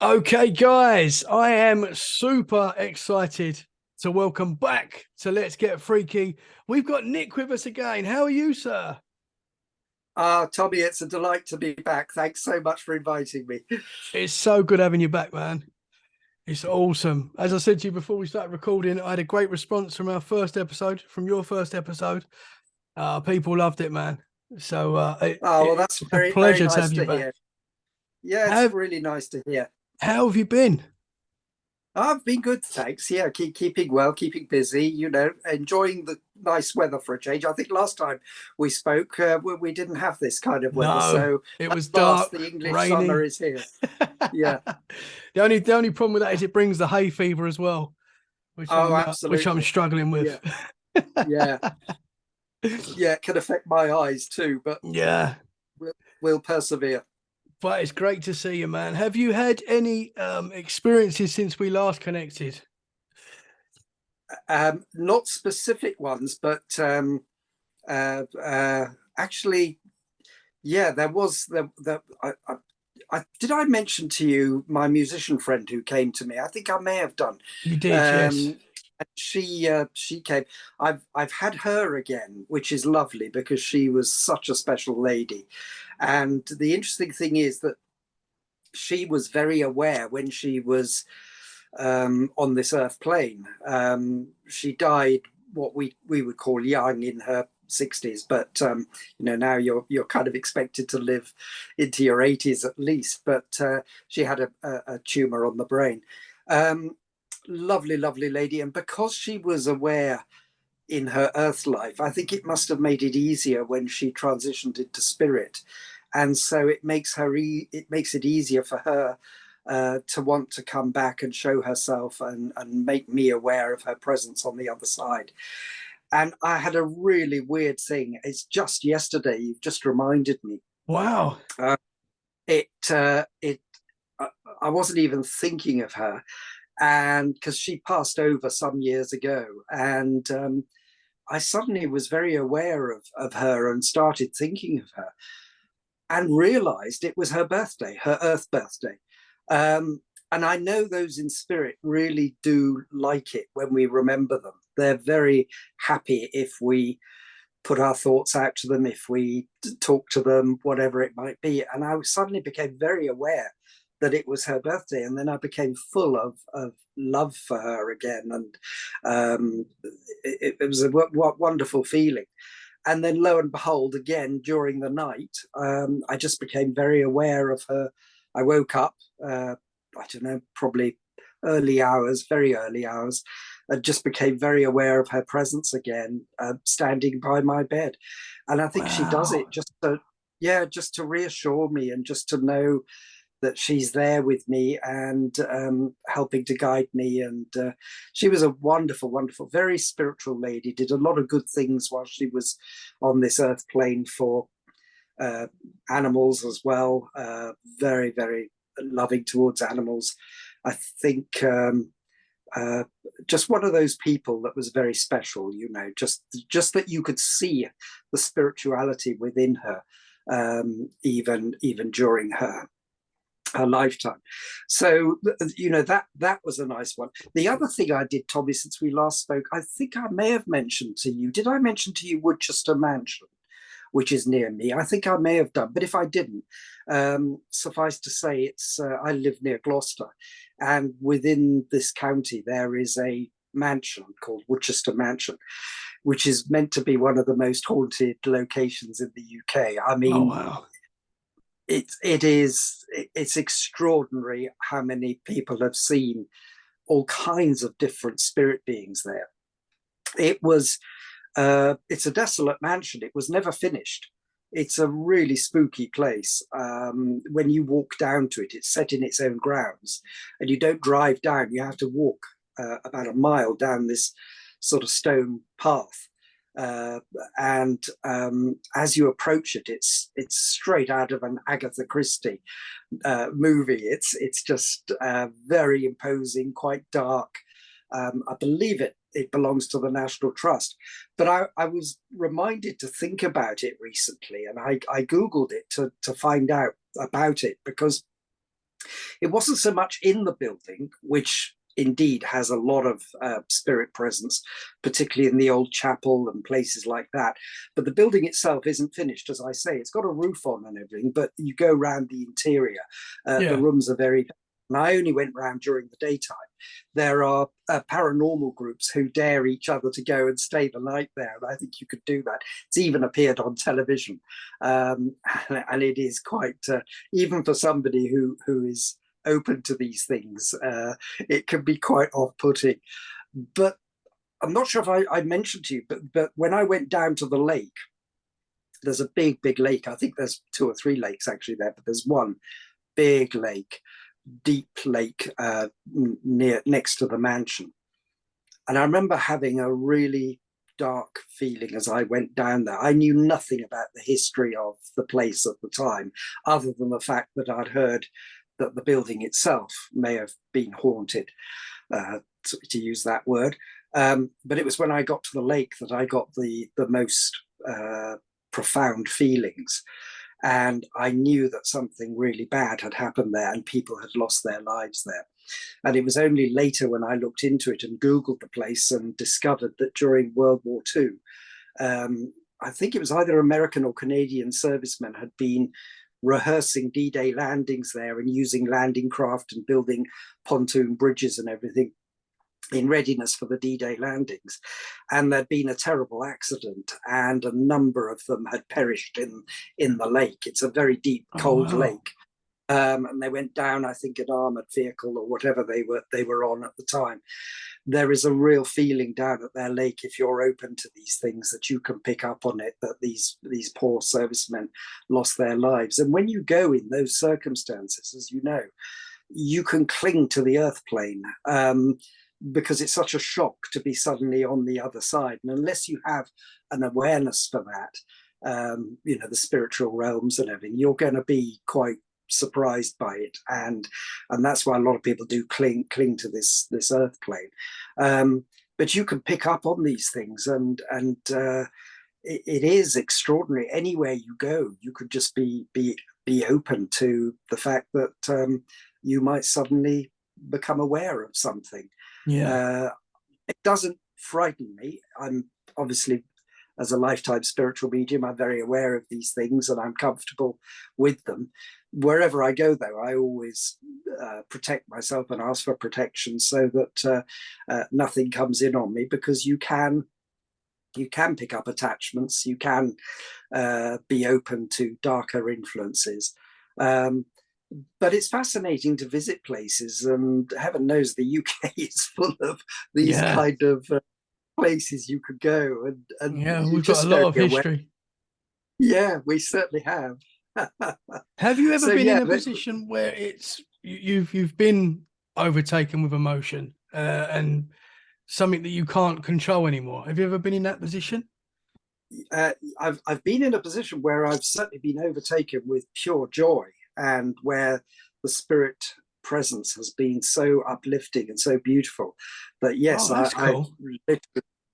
Okay, guys, I am super excited to welcome back to Let's Get Freaky. We've got Nick with us again. How are you, sir? Tommy, it's a delight to be back. Thanks so much for inviting me. It's so good having you back, man. It's awesome. As I said to you before we started recording, I had a great response from our first episode, from your first episode. People loved it, man. So Oh, well, that's it's a very, very pleasure to nice have you to back. hear. Yeah, it's How, really nice to hear. how have you been? I've been good, thanks. Yeah, keeping well, keeping busy, enjoying the nice weather for a change. I think last time we spoke, we didn't have this kind of weather. No, So it at was last, dark, the English summer rainy. is here. Yeah. The only problem with that is it brings the hay fever as well, which Oh, I'm absolutely. struggling with. Yeah. Yeah. Yeah. It can affect my eyes too, but Yeah, we'll, we'll persevere. but it's great to see you, man. Have you had any experiences since we last connected? Not specific ones, but actually, yeah, there was did I mention to you my musician friend who came to me? I think I may have done. You did, yes. Um, she came. I've had her again, which is lovely because she was such a special lady. And the interesting thing is that she was very aware when she was on this earth plane. She died what we would call young, in her 60s, but now you're kind of expected to live into your 80s at least. But she had a tumor on the brain. Um, Lovely, lovely lady, and because she was aware in her earth life, I think it must have made it easier when she transitioned into spirit, and so it makes it easier for her to want to come back and show herself and make me aware of her presence on the other side. And I had a really weird thing. It's just yesterday. You've just reminded me. Wow. Uh, it. I wasn't even thinking of her, and because she passed over some years ago, and I suddenly was very aware of her and started thinking of her and realized it was her birthday, her Earth birthday. And I know those in spirit really do like it when we remember them. They're very happy if we put our thoughts out to them, if we talk to them, whatever it might be. And I suddenly became very aware that it was her birthday. And then I became full of love for her again. And it was a wonderful feeling. And then lo and behold, again during the night, I just became very aware of her. I woke up, I don't know, probably early hours, very early hours, and just became very aware of her presence again, standing by my bed. And I think she does Wow. it just to reassure me and just to know that she's there with me and helping to guide me. And she was a wonderful, wonderful, very spiritual lady, did a lot of good things while she was on this earth plane for uh, animals as well. Very, very loving towards animals. I think uh, just one of those people that was very special, just that you could see the spirituality within her, even during her lifetime. So that was a nice one. The other thing I did, Tommy, since we last spoke, I think I may have mentioned to you. Did I mention to you Woodchester Mansion, which is near me? I think I may have done, but if I didn't, suffice to say, it's I live near Gloucester, and within this county there is a mansion called Woodchester Mansion, which is meant to be one of the most haunted locations in the UK. I Oh, mean, wow. it's extraordinary how many people have seen all kinds of different spirit beings there. It's a desolate mansion. It was never finished. It's a really spooky place. When you walk down to it, it's set in its own grounds, and you don't drive down. You have to walk about a mile down this sort of stone path. Uh, and as you approach it, it's straight out of an Agatha Christie movie. It's just very imposing, quite dark. I believe it belongs to the National Trust. But I was reminded to think about it recently, and I Googled it to find out about it because It wasn't so much in the building, which indeed has a lot of spirit presence, particularly in the old chapel and places like that. But the building itself isn't finished, as I say. It's got a roof on and everything, but you go around the interior. The rooms are very... And I only went round during the daytime. There are paranormal groups who dare each other to go and stay the night there. And I think you could do that. It's even appeared on television. And it is quite, even for somebody who is open to these things, it can be quite off-putting. But I'm not sure if I mentioned to you, but when I went down to the lake, there's a big lake. I think there's 2 or 3 lakes actually there, but there's one big lake, deep lake, next to the mansion. And I remember having a really dark feeling as I went down there. I knew nothing about the history of the place at the time, other than the fact that I'd heard that the building itself may have been haunted, to use that word. But it was when I got to the lake that I got the most profound feelings. And I knew that something really bad had happened there and people had lost their lives there. And it was only later when I looked into it and Googled the place and discovered that during World War II, I think it was either American or Canadian servicemen had been rehearsing D-Day landings there and using landing craft and building pontoon bridges and everything in readiness for the D-Day landings. And there'd been a terrible accident and a number of them had perished in the lake. It's a very deep, cold lake. And they went down, I think, an armored vehicle or whatever they were on at the time. There is a real feeling down at their lake, if you're open to these things, that you can pick up on it, that these poor servicemen lost their lives. And when you go in those circumstances, as you know, you can cling to the earth plane, because it's such a shock to be suddenly on the other side. And unless you have an awareness for that, the spiritual realms and everything, you're going to be quite surprised by it. And that's why a lot of people do cling to this earth plane. But you can pick up on these things, and it is extraordinary. Anywhere you go, you could just be open to the fact that you might suddenly become aware of something. It doesn't frighten me. I'm obviously, as a lifetime spiritual medium, I'm very aware of these things and I'm comfortable with them. Wherever I go, though, I always protect myself and ask for protection so that nothing comes in on me, because you can pick up attachments, you can be open to darker influences. But it's fascinating to visit places, and heaven knows the UK is full of these kind of places you could go. And we've got a lot of history. Yeah, we certainly have. Have you ever been in a position where it's you've been overtaken with emotion and something that you can't control anymore? Have you ever been in that position? I've been in a position where I've certainly been overtaken with pure joy, and where the spirit presence has been so uplifting and so beautiful that yes, cool.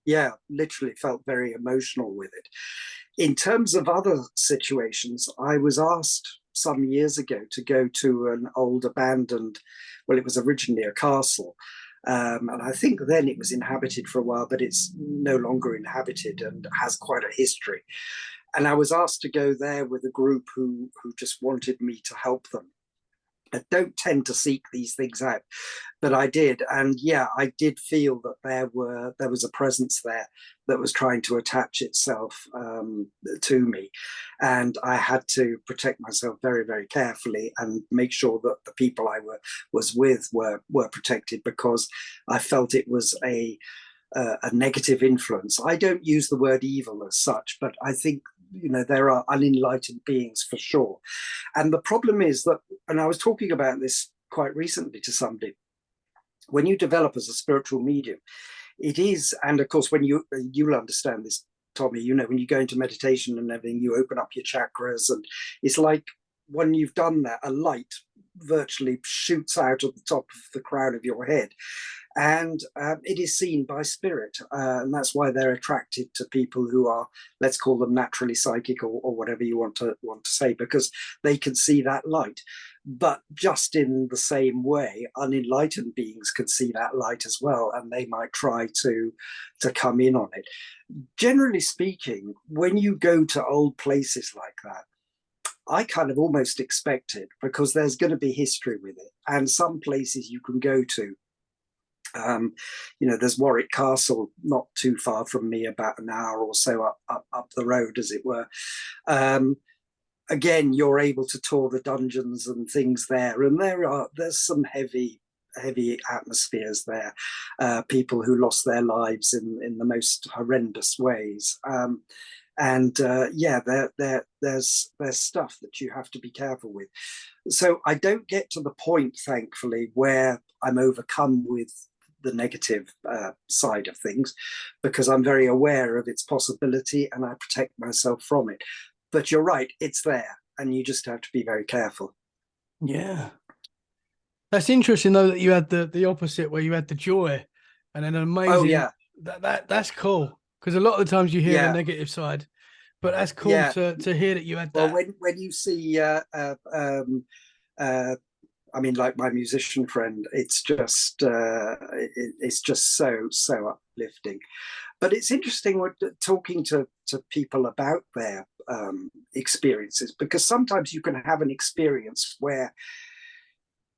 I literally felt very emotional with it. In terms of other situations, I was asked some years ago to go to an old abandoned, well, it was originally a castle, and I think then it was inhabited for a while, but it's no longer inhabited and has quite a history. And I was asked to go there with a group who just wanted me to help them. I don't tend to seek these things out, but I did. And yeah, I did feel that there was a presence there that was trying to attach itself to me. And I had to protect myself very, very carefully and make sure that the people I was with were protected, because I felt it was a negative influence. I don't use the word evil as such, but I think, there are unenlightened beings for sure. And the problem is that, and I was talking about this quite recently to somebody, when you develop as a spiritual medium, it is, and of course, when you'll understand this, Tommy, when you go into meditation and everything, you open up your chakras, and it's like when you've done that, a light virtually shoots out of the top of the crown of your head. and it is seen by spirit, and that's why they're attracted to people who are, let's call them naturally psychic, or whatever you want to say, because they can see that light. But just in the same way, unenlightened beings can see that light as well, and they might try to come in on it. Generally speaking, when you go to old places like that, I kind of almost expect it, because there's going to be history with it. And some places you can go to, there's Warwick Castle not too far from me, about an hour or so up the road, as it were. Again, you're able to tour the dungeons and things there, and there's some heavy atmospheres there. People who lost their lives in the most horrendous ways. There's stuff that you have to be careful with. So I don't get to the point, thankfully, where I'm overcome with the negative side of things, because I'm very aware of its possibility and I protect myself from it. But you're right, it's there, and you just have to be very careful. Yeah. That's interesting, though, that you had the opposite, where you had the joy and an amazing. Oh, yeah. That's cool, because a lot of the times you hear the Yeah. negative side, but that's cool Yeah. to hear that you had Well, that. when you see, I mean, like my musician friend, it's just so uplifting. But it's interesting talking to people about their experiences, because sometimes you can have an experience where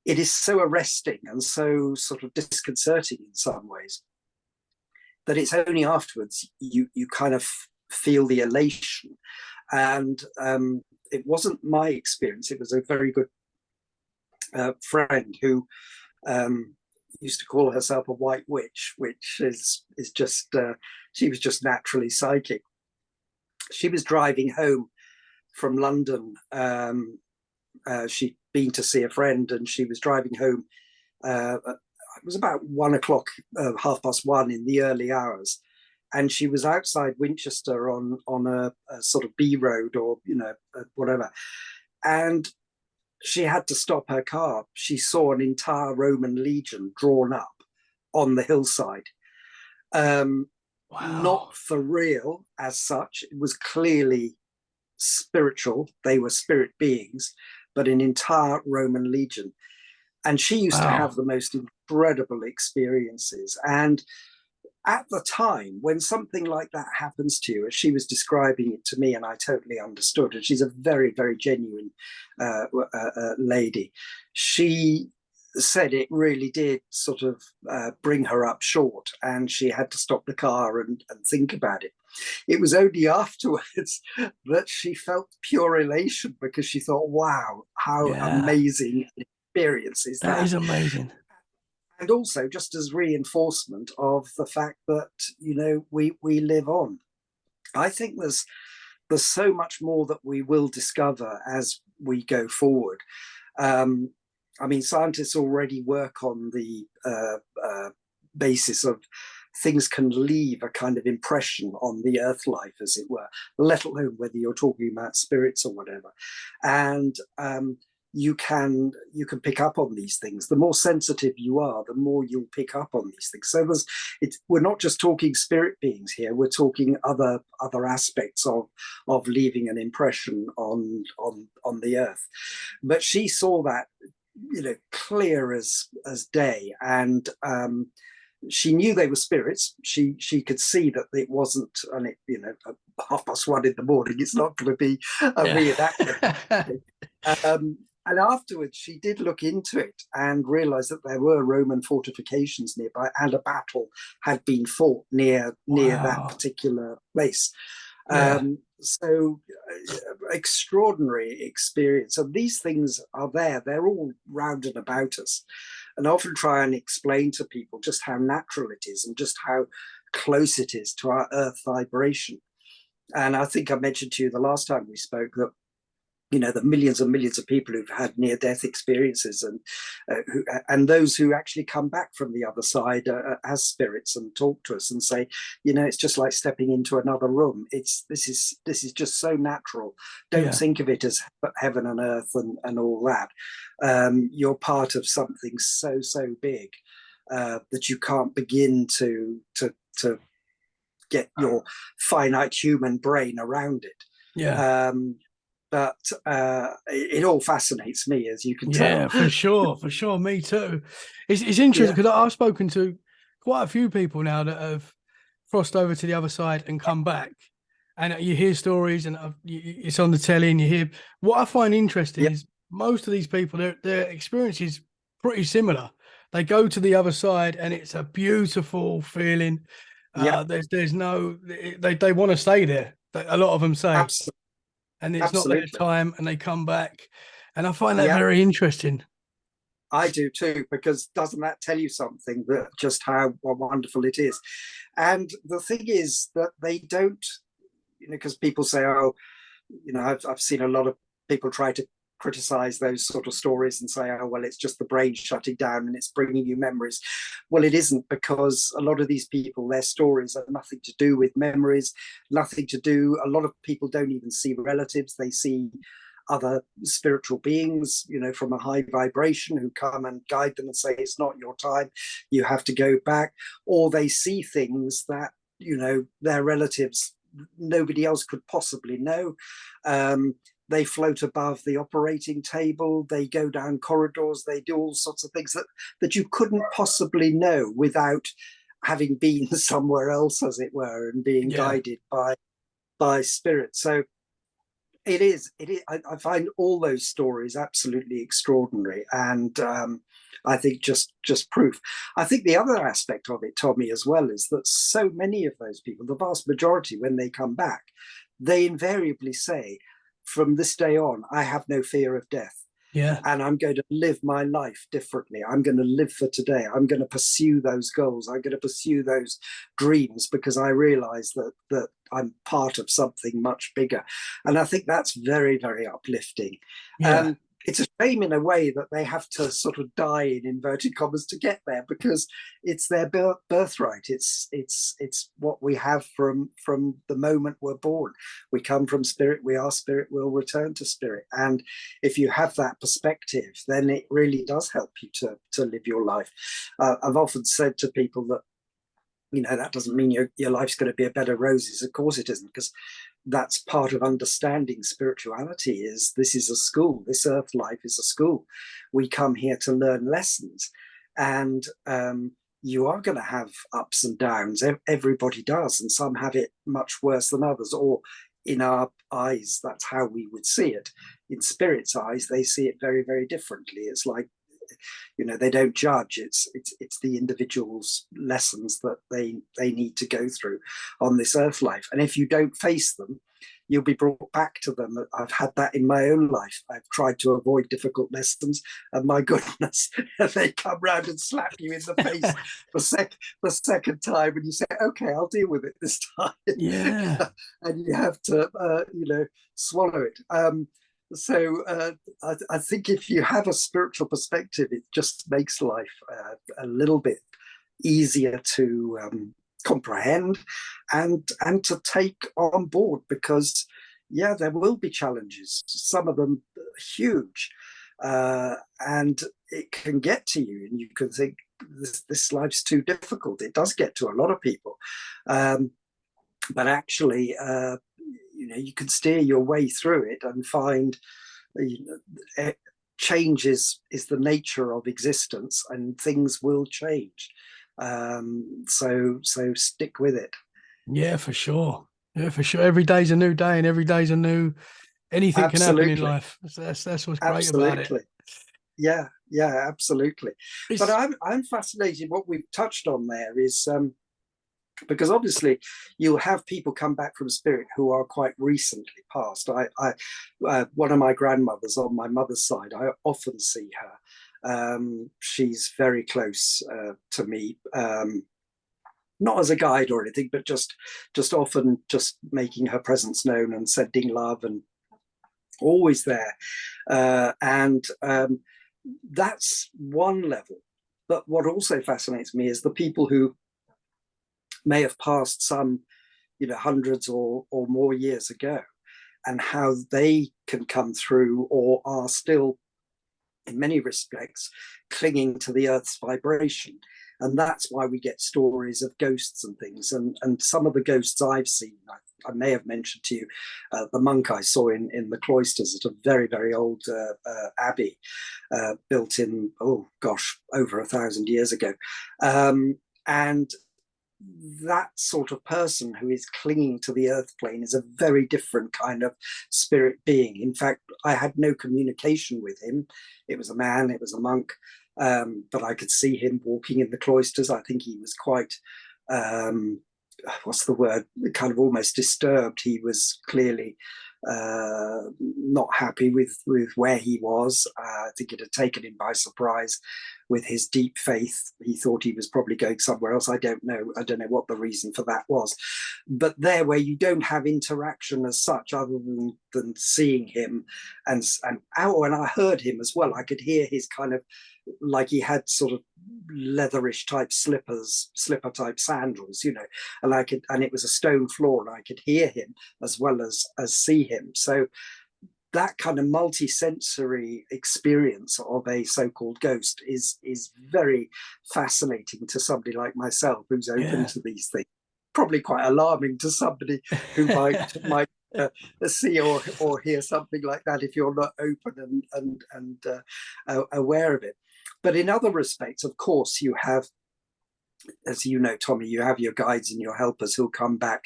it is so arresting and so sort of disconcerting in some ways that it's only afterwards you kind of feel the elation. And it wasn't my experience. It was a very good friend who used to call herself a white witch, which is just she was just naturally psychic. She was driving home from London. She'd been to see a friend, and she was driving home. It was about 1 o'clock, 1:30 in the early hours, and she was outside Winchester on a sort of B road, or whatever, and she had to stop her car. She saw an entire Roman legion drawn up on the hillside. Wow. Not for real as such. It was clearly spiritual. They were spirit beings, but an entire Roman legion. And she used to have the most incredible experiences. And at the time, when something like that happens to you, as she was describing it to me, and I totally understood, and she's a very, very genuine lady, she said it really did sort of bring her up short, and she had to stop the car and think about it. It was only afterwards that she felt pure elation, because she thought, wow, how amazing an experience is that. That is amazing. And also just as reinforcement of the fact that, we live on. I think there's so much more that we will discover as we go forward. I mean, scientists already work on the basis of things can leave a kind of impression on the earth life, as it were, let alone whether you're talking about spirits or whatever. And you can pick up on these things. The more sensitive you are, the more you'll pick up on these things. So we're not just talking spirit beings here. We're talking other aspects of leaving an impression on the earth. But she saw that, clear as day, and she knew they were spirits. She could see that it wasn't, and it, 1:30 in the morning. It's not going to be a reenactment. And afterwards, she did look into it and realized that there were Roman fortifications nearby, and a battle had been fought near that particular place. So extraordinary experience. And these things are there. They're all round and about us. And I often try and explain to people just how natural it is and just how close it is to our earth vibration. And I think I mentioned to you the last time we spoke that the millions and millions of people who've had near-death experiences, and those who actually come back from the other side as spirits and talk to us and say, it's just like stepping into another room. This is just so natural. Don't think of it as heaven and earth and all that. You're part of something so big. that you can't begin to get your finite human brain around it. Yeah. But it all fascinates me, as you can Yeah, tell. for sure. Me too. It's interesting Yeah, because I've spoken to quite a few people now that have crossed over to the other side and come back, and you hear stories, and it's on the telly, and you hear. What I find interesting yeah, is most of these people, their experience is pretty similar. They go to the other side, and it's a beautiful feeling. yeah, There's no they want to stay there. A lot of them say, absolutely, and it's not their absolutely. time, and they come back, and I find that Yeah, very interesting. I do too, because doesn't that tell you something, that just how wonderful it is? And the thing is that they don't, because people say, oh, I've seen a lot of people try to criticize those sort of stories and say, oh, well, it's just the brain shutting down and it's bringing you memories. Well, it isn't, because a lot of these people, their stories are nothing to do with memories, nothing to do. A lot of people don't even see relatives. They see other spiritual beings, from a high vibration, who come and guide them and say, it's not your time, you have to go back. Or they see things that, their relatives, nobody else could possibly know. They float above the operating table, they go down corridors, they do all sorts of things that you couldn't possibly know without having been somewhere else, as it were, and being Yeah. guided by spirit. So it is. I find all those stories absolutely extraordinary, and I think just proof. I think the other aspect of it, Tommy, as well, is that so many of those people, the vast majority, when they come back, they invariably say, "From this day on, I have no fear of death." Yeah. And I'm going to live my life differently. I'm going to live for today. I'm going to pursue those goals. I'm going to pursue those dreams, because I realize that I'm part of something much bigger. And I think that's very, very uplifting. Yeah. It's a shame in a way that they have to sort of die, in inverted commas, to get there, because it's their birthright. It's what we have from the moment we're born. We come from spirit, we are spirit, we'll return to spirit. And if you have that perspective, then it really does help you to live your life. I've often said to people that, that doesn't mean your life's going to be a bed of roses. Of course it isn't, because that's part of understanding spirituality. Is this is a school. This earth life is a school. We come here to learn lessons, and you are going to have ups and downs. Everybody does, and some have it much worse than others, or in our eyes, that's how we would see it. In spirit's eyes, they see it very, very differently. It's like, they don't judge. It's the individual's lessons that they need to go through on this earth life. And if you don't face them, you'll be brought back to them. I've had that in my own life. I've tried to avoid difficult lessons, and my goodness, they come round and slap you in the face the second time, and you say, okay, I'll deal with it this time. Yeah. And you have to swallow it. I think if you have a spiritual perspective, it just makes life a little bit easier to comprehend and to take on board, because there will be challenges, some of them huge, and it can get to you, and you can think, this life's too difficult. It does get to a lot of people, but actually you can steer your way through it and find change is the nature of existence, and things will change. So stick with it. Yeah, for sure. Yeah, for sure. Every day's a new day, and every day's a new. Anything can happen in Absolutely, life. That's what's great about it. absolutely. Yeah, absolutely. But It's I'm fascinated. What we've touched on there is, because obviously you'll have people come back from spirit who are quite recently passed. One of my grandmothers on my mother's side, I often see her. She's very close to me, not as a guide or anything, but just often just making her presence known and sending love, and always there. And that's one level. But what also fascinates me is the people who may have passed some, hundreds or more years ago, and how they can come through, or are still, in many respects, clinging to the earth's vibration. And that's why we get stories of ghosts and things. And some of the ghosts I've seen, I may have mentioned to you, the monk I saw in the cloisters at a very, very old abbey, built in, oh gosh, over 1,000 years ago. And that sort of person who is clinging to the earth plane is a very different kind of spirit being. In fact, I had no communication with him. It was a man, it was a monk, but I could see him walking in the cloisters. I think he was quite, what's the word, kind of almost disturbed. He was clearly not happy with where he was. I think it had taken him by surprise with his deep faith. He thought he was probably going somewhere else. I don't know what the reason for that was. But there, where you don't have interaction as such, other than seeing him, and I heard him as well. I could hear his kind of, like he had sort of leatherish type slipper type sandals, you know, and it was a stone floor, and I could hear him as well as see him. So that kind of multi-sensory experience of a so-called ghost is very fascinating to somebody like myself who's open to these things. Probably quite alarming to somebody who might see or hear something like that if you're not open and aware of it. But in other respects, of course, you have, as you know, Tommy, you have your guides and your helpers who'll come back,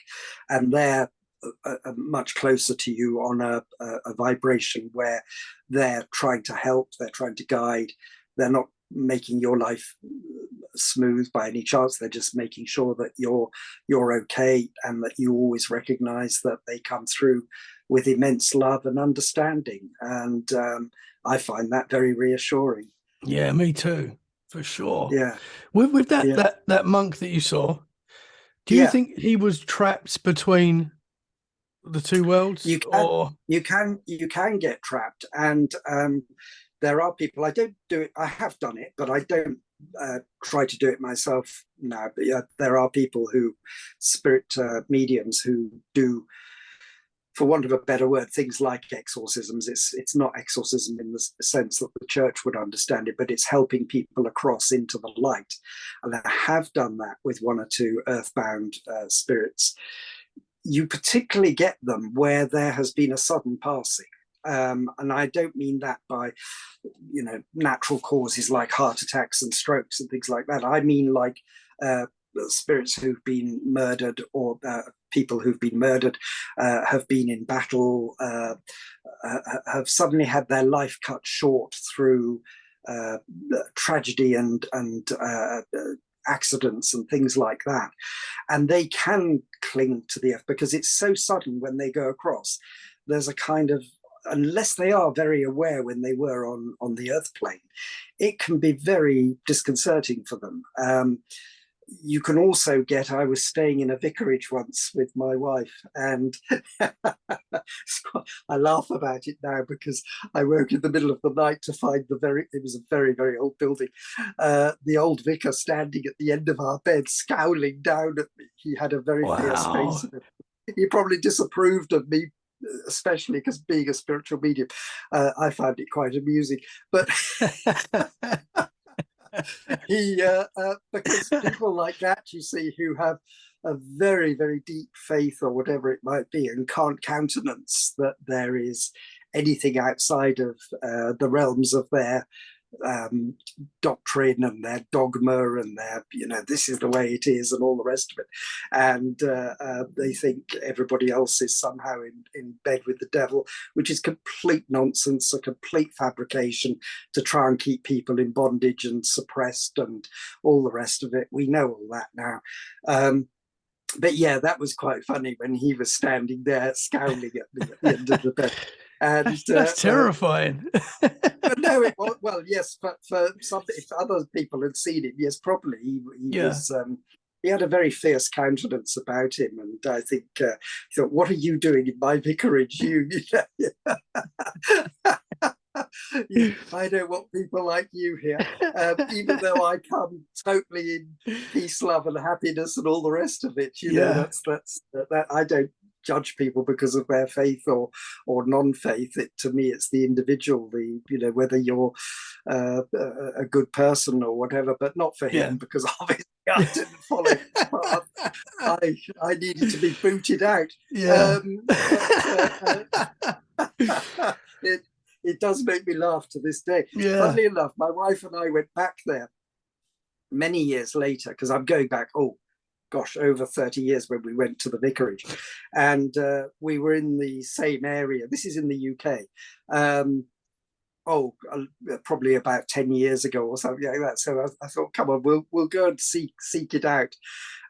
and they're much closer to you on a vibration where they're trying to help, they're trying to guide. They're not making your life smooth by any chance. They're just making sure that you're okay, and that you always recognize that they come through with immense love and understanding. And I find that very reassuring. Yeah, me too, for sure. Yeah. With that monk that you saw, do you think he was trapped between the two worlds? You can get trapped, and there are people. I don't do it. I have done it, but I don't try to do it myself now. But yeah, there are people spirit mediums who do, for want of a better word, things like exorcisms. It's not exorcism in the sense that the church would understand it, but it's helping people across into the light. And I have done that with one or two earthbound spirits. You particularly get them where there has been a sudden passing. And I don't mean that by, natural causes like heart attacks and strokes and things like that. I mean like spirits who've been murdered, or people who've been murdered, have been in battle, have suddenly had their life cut short through tragedy and accidents and things like that. And they can cling to the earth because it's so sudden when they go across. There's a kind of, unless they are very aware when they were on the earth plane, it can be very disconcerting for them. You can also get, I was staying in a vicarage once with my wife, and I laugh about it now because I woke in the middle of the night to find it was a very, very old building, the old vicar standing at the end of our bed, scowling down at me. He had a very fierce face. He probably disapproved of me, especially because being a spiritual medium, I found it quite amusing. But because people like that, you see, who have a very, very deep faith or whatever it might be, and can't countenance that there is anything outside of the realms of their doctrine and their dogma and their, this is the way it is and all the rest of it. And they think everybody else is somehow in bed with the devil, which is complete nonsense, a complete fabrication to try and keep people in bondage and suppressed and all the rest of it. We know all that now. But yeah, that was quite funny when he was standing there scowling at me at the end of the bed. And that's terrifying. No, it was, well, yes, but for if other people had seen him, yes, probably he was. He had a very fierce countenance about him, and I think he thought, "What are you doing in my vicarage? I don't want people like you here." Even though I come totally in peace, love, and happiness, and all the rest of it, that's that. I don't judge people because of their faith or non-faith. To me, it's the individual, whether you're a good person or whatever, but not for him, because obviously I didn't follow his path. I needed to be booted out. Yeah. It does make me laugh to this day. Yeah. Funnily enough, my wife and I went back there many years later, because I'm going back, oh gosh, over 30 years, when we went to the vicarage, and we were in the same area. This is in the UK. Probably about 10 years ago or something like that. So I thought, come on, we'll go and seek it out,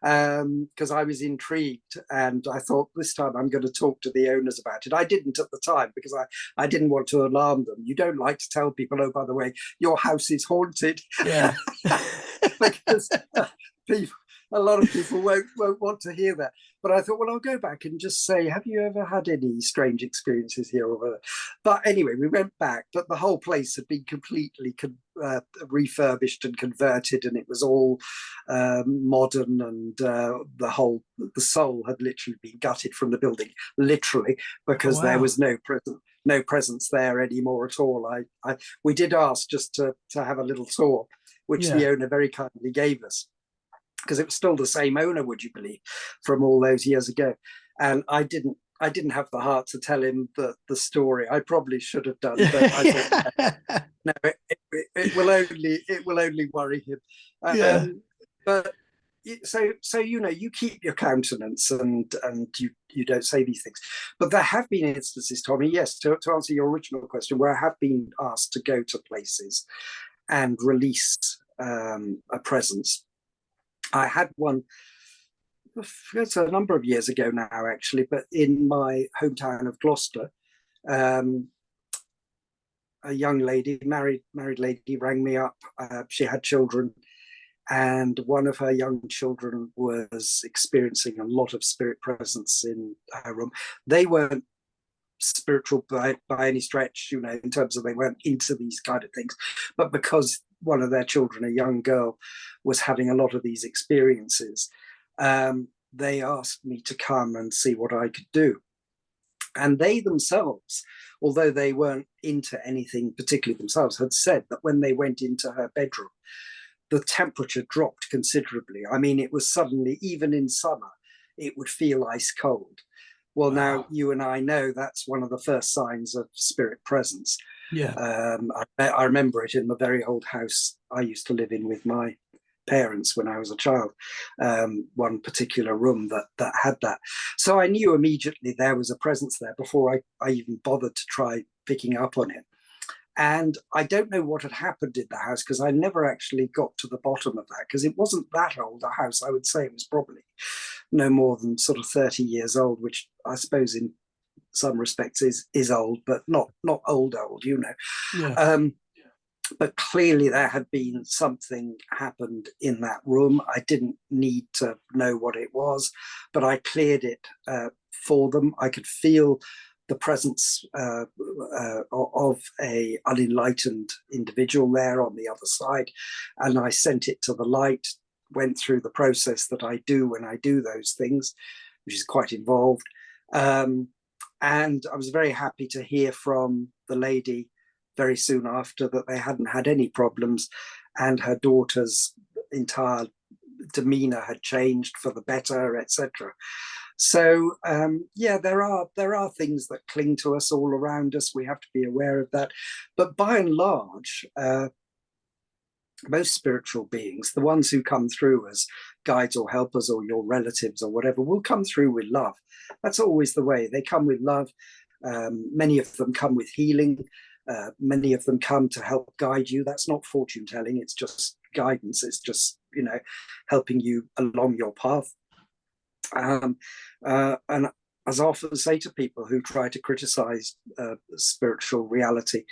because I was intrigued, and I thought, this time I'm going to talk to the owners about it. I didn't at the time, because I didn't want to alarm them. You don't like to tell people, oh, by the way, your house is haunted. Yeah. Because a lot of people won't want to hear that. But I thought, well, I'll go back and just say, have you ever had any strange experiences here? But anyway, we went back, but the whole place had been completely refurbished and converted, and it was all modern, and the soul had literally been gutted from the building, literally, because there was no presence there anymore at all. We did ask just to have a little tour, which the owner very kindly gave us, because it was still the same owner, would you believe, from all those years ago. And I didn't have the heart to tell him the story. I probably should have done, but I thought, no, it will only worry him. But so you keep your countenance, and you don't say these things. But there have been instances, Tommy, yes, to answer your original question, where I have been asked to go to places and release a presence. I had one, it's a number of years ago now, actually, but in my hometown of Gloucester, a young lady, married lady, rang me up. She had children, and one of her young children was experiencing a lot of spirit presence in her room. They weren't spiritual by any stretch, in terms of they weren't into these kind of things, but because one of their children, a young girl, was having a lot of these experiences, they asked me to come and see what I could do. And they themselves, although they weren't into anything particularly themselves, had said that when they went into her bedroom, the temperature dropped considerably. I mean, it was suddenly, even in summer, it would feel ice cold. Well, wow. Now you and I know that's one of the first signs of spirit presence. Yeah. I remember it in the very old house I used to live in with my parents when I was a child, one particular room that had that. So I knew immediately there was a presence there before I even bothered to try picking up on it. And I don't know what had happened in the house, because I never actually got to the bottom of that, because it wasn't that old a house. I would say it was probably no more than sort of 30 years old, which I suppose in some respects is old, but not old, Yeah. But clearly there had been something happened in that room. I didn't need to know what it was, but I cleared it for them. I could feel the presence of a unenlightened individual there on the other side, and I sent it to the light, went through the process that I do when I do those things, which is quite involved. And I was very happy to hear from the lady very soon after that they hadn't had any problems, and her daughter's entire demeanor had changed for the better, etc. So there are things that cling to us all around us. We have to be aware of that. But by and large, most spiritual beings, the ones who come through as guides or helpers or your relatives or whatever, will come through with love. That's always the way. They come with love. Many of them come with healing. Many of them come to help guide you. That's not fortune telling. It's just guidance. It's just, helping you along your path. And as I often say to people who try to criticize spiritual reality,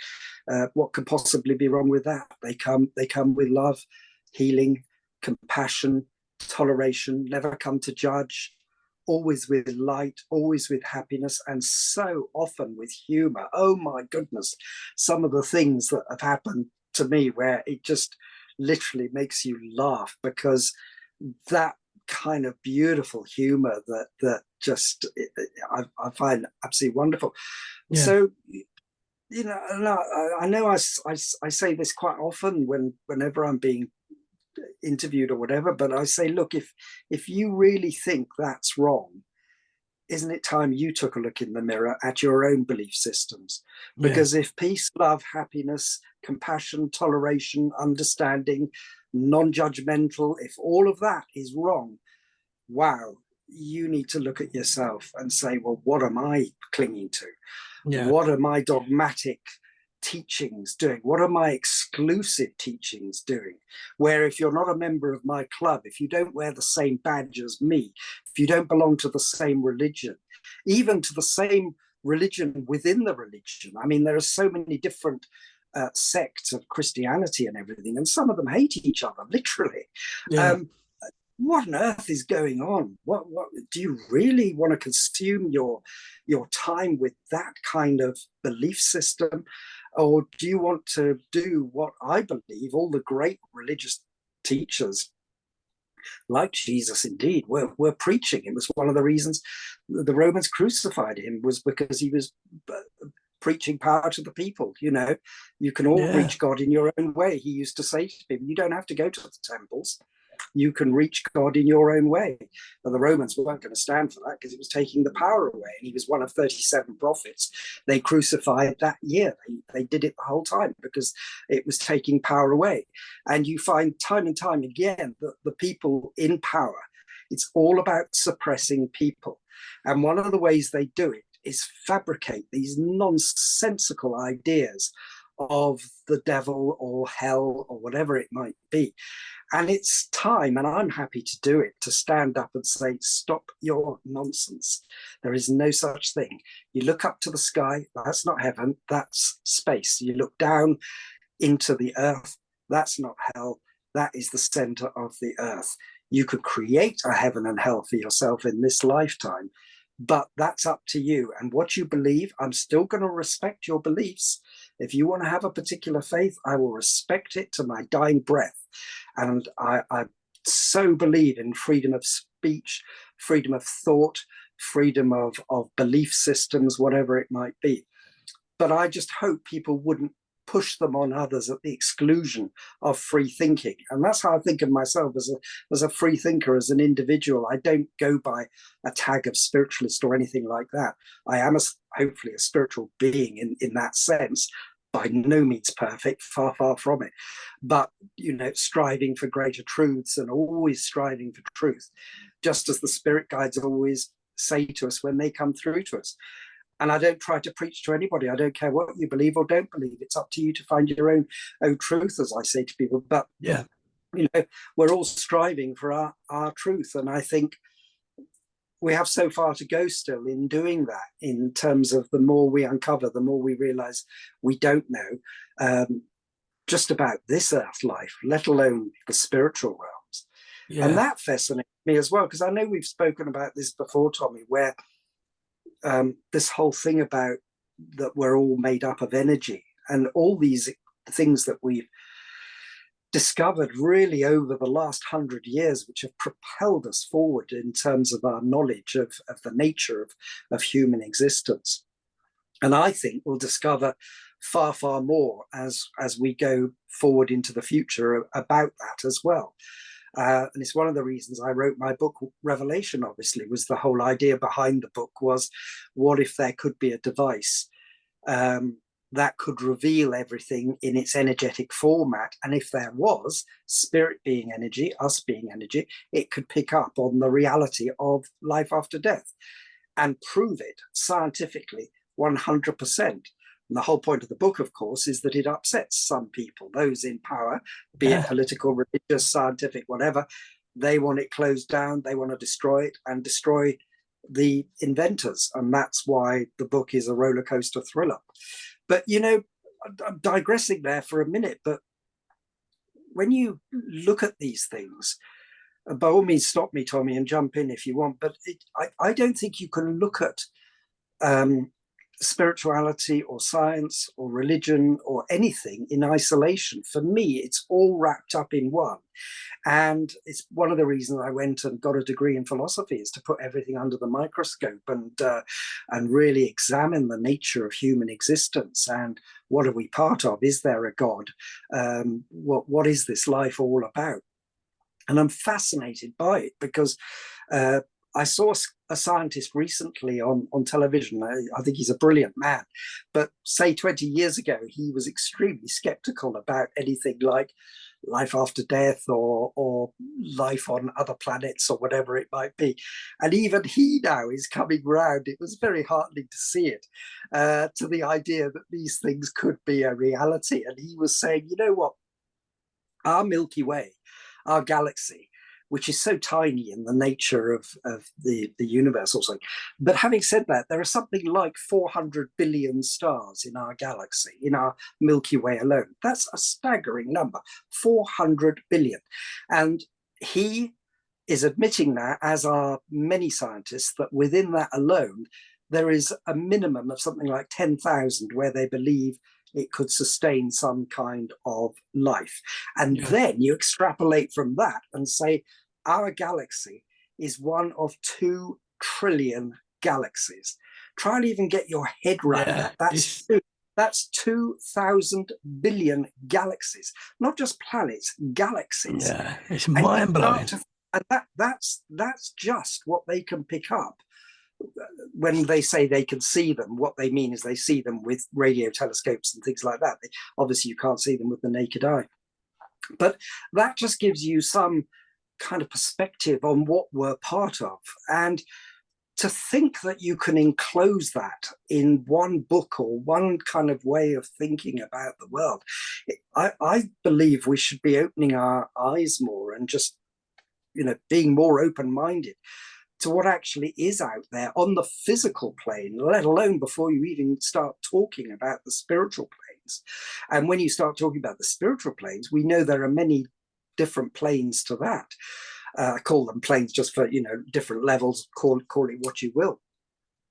what could possibly be wrong with that? They come with love, healing, compassion, toleration, never come to judge, always with light, always with happiness, and so often with humor. Oh my goodness, some of the things that have happened to me where it just literally makes you laugh, because that kind of beautiful humor that just I find absolutely wonderful. Yeah. So you know, and I know I say this quite often whenever I'm being interviewed or whatever, but I say, look, if you really think that's wrong, isn't it time you took a look in the mirror at your own belief systems? Yeah. Because if peace, love, happiness, compassion, toleration, understanding, non-judgmental, if all of that is wrong, wow, you need to look at yourself and say, well, what am I clinging to? Yeah. What are my dogmatic teachings doing? What are my exclusive teachings doing? Where if you're not a member of my club, if you don't wear the same badge as me, if you don't belong to the same religion, even to the same religion within the religion, I mean, there are so many different sects of Christianity and everything, and some of them hate each other, literally. Yeah. What on earth is going on? What do you really want to consume your time with that kind of belief system? Or do you want to do what I believe all the great religious teachers like Jesus indeed were preaching? It was one of the reasons the Romans crucified him, was because he was preaching power to the people. You know, you can all Yeah. reach God in your own way. He used to say to people, you don't have to go to the temples. You can reach God in your own way. But the Romans weren't going to stand for that, because it was taking the power away. And he was one of 37 prophets they crucified that year. They did it the whole time because it was taking power away. And you find time and time again that the people in power, it's all about suppressing people. And one of the ways they do it is fabricate these nonsensical ideas of the devil or hell or whatever it might be. And it's time, and I'm happy to do it, to stand up and say, stop your nonsense. There is no such thing. You look up to the sky, that's not heaven, that's space. You look down into the earth, that's not hell, that is the center of the earth. You could create a heaven and hell for yourself in this lifetime, but that's up to you. And what you believe, I'm still going to respect your beliefs. If you want to have a particular faith, I will respect it to my dying breath. And I so believe in freedom of speech, freedom of thought, freedom of belief systems, whatever it might be. But I just hope people wouldn't push them on others at the exclusion of free thinking. And that's how I think of myself, as a free thinker, as an individual. I don't go by a tag of spiritualist or anything like that. I am hopefully a spiritual being in that sense. By no means perfect, far, far from it. But, you know, striving for greater truths and always striving for truth, just as the spirit guides always say to us when they come through to us. And I don't try to preach to anybody. I don't care what you believe or don't believe. It's up to you to find your own truth, as I say to people. But, Yeah. you know, we're all striving for our truth. And I think we have so far to go still in doing that, in terms of the more we uncover, the more we realize we don't know just about this earth life, let alone the spiritual realms. Yeah. And that fascinates me as well, because I know we've spoken about this before, Tommy, where this whole thing about that we're all made up of energy, and all these things that we've discovered really over the last 100 years, which have propelled us forward in terms of our knowledge of the nature of human existence. And I think we'll discover far, far more as we go forward into the future about that as well. And it's one of the reasons I wrote my book, Revelation, obviously, was the whole idea behind the book was, what if there could be a device that could reveal everything in its energetic format? And if there was, spirit being energy, us being energy, it could pick up on the reality of life after death and prove it scientifically 100%. And the whole point of the book, of course, is that it upsets some people, those in power, be it political, religious, scientific, whatever. They want it closed down. They want to destroy it and destroy the inventors. And that's why the book is a roller coaster thriller. But, you know, I'm digressing there for a minute, but when you look at these things, by all means, stop me, Tommy, and jump in if you want. But I don't think you can look at spirituality or science or religion or anything in isolation. For me, it's all wrapped up in one. And it's one of the reasons I went and got a degree in philosophy, is to put everything under the microscope and really examine the nature of human existence. And what are we part of? Is there a God? What is this life all about? And I'm fascinated by it because I saw a scientist recently on television. I think he's a brilliant man. But say 20 years ago, he was extremely skeptical about anything like life after death or life on other planets or whatever it might be. And even he now is coming round. It was very heartening to see it, to the idea that these things could be a reality. And he was saying, you know what, our Milky Way, our galaxy, which is so tiny in the nature of the universe also. But having said that, there are something like 400 billion stars in our galaxy, in our Milky Way alone. That's a staggering number, 400 billion. And he is admitting that, as are many scientists, that within that alone, there is a minimum of something like 10,000 where they believe it could sustain some kind of life. And then you extrapolate from that and say, our galaxy is one of 2 trillion galaxies. Try and even get your head around that. That's 2,000 billion galaxies, not just planets, galaxies. Yeah, it's mind-blowing. And that's just what they can pick up. When they say they can see them, what they mean is they see them with radio telescopes and things like that. Obviously, you can't see them with the naked eye. But that just gives you some kind of perspective on what we're part of. And to think that you can enclose that in one book or one kind of way of thinking about the world, I believe we should be opening our eyes more and just, being more open-minded to what actually is out there on the physical plane, let alone before you even start talking about the spiritual planes. And when you start talking about the spiritual planes, we know there are many different planes to that. I call them planes just for, different levels, call it what you will.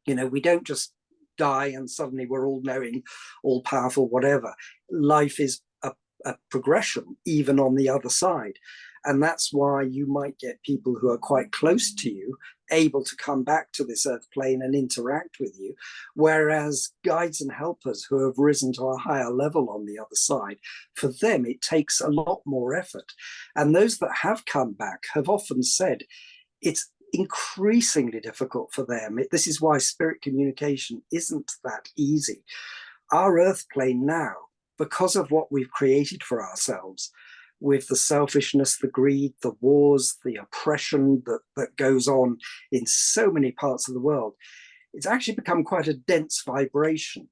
We don't just die and suddenly we're all knowing, all powerful, whatever. Life is a progression, even on the other side. And that's why you might get people who are quite close to you able to come back to this earth plane and interact with you, whereas guides and helpers who have risen to a higher level on the other side, for them it takes a lot more effort. And those that have come back have often said it's increasingly difficult for them. This is why spirit communication isn't that easy. Our earth plane now, because of what we've created for ourselves, with the selfishness, the greed, the wars, the oppression that goes on in so many parts of the world, it's actually become quite a dense vibration.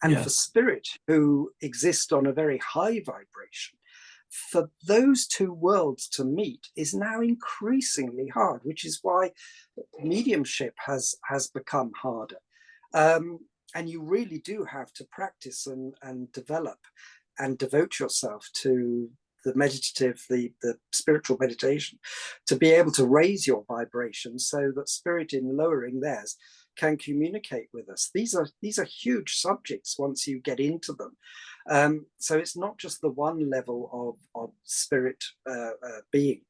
And for spirit, who exist on a very high vibration, for those 2 worlds to meet is now increasingly hard, which is why mediumship has become harder. And you really do have to practice and develop and devote yourself to the meditative, the spiritual meditation, to be able to raise your vibration so that spirit, in lowering theirs, can communicate with us. These are huge subjects once you get into them. So it's not just the one level of spirit being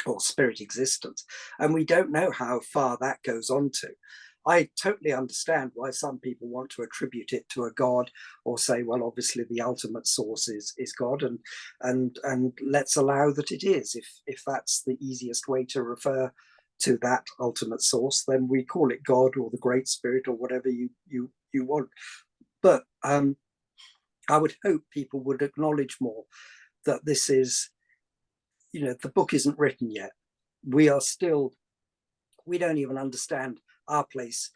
or spirit existence. And we don't know how far that goes on to. I totally understand why some people want to attribute it to a god, or say, well, obviously the ultimate source is God, and let's allow that it is. If that's the easiest way to refer to that ultimate source, then we call it God or the Great Spirit or whatever you want. But I would hope people would acknowledge more that this is, the book isn't written yet. We don't even understand our place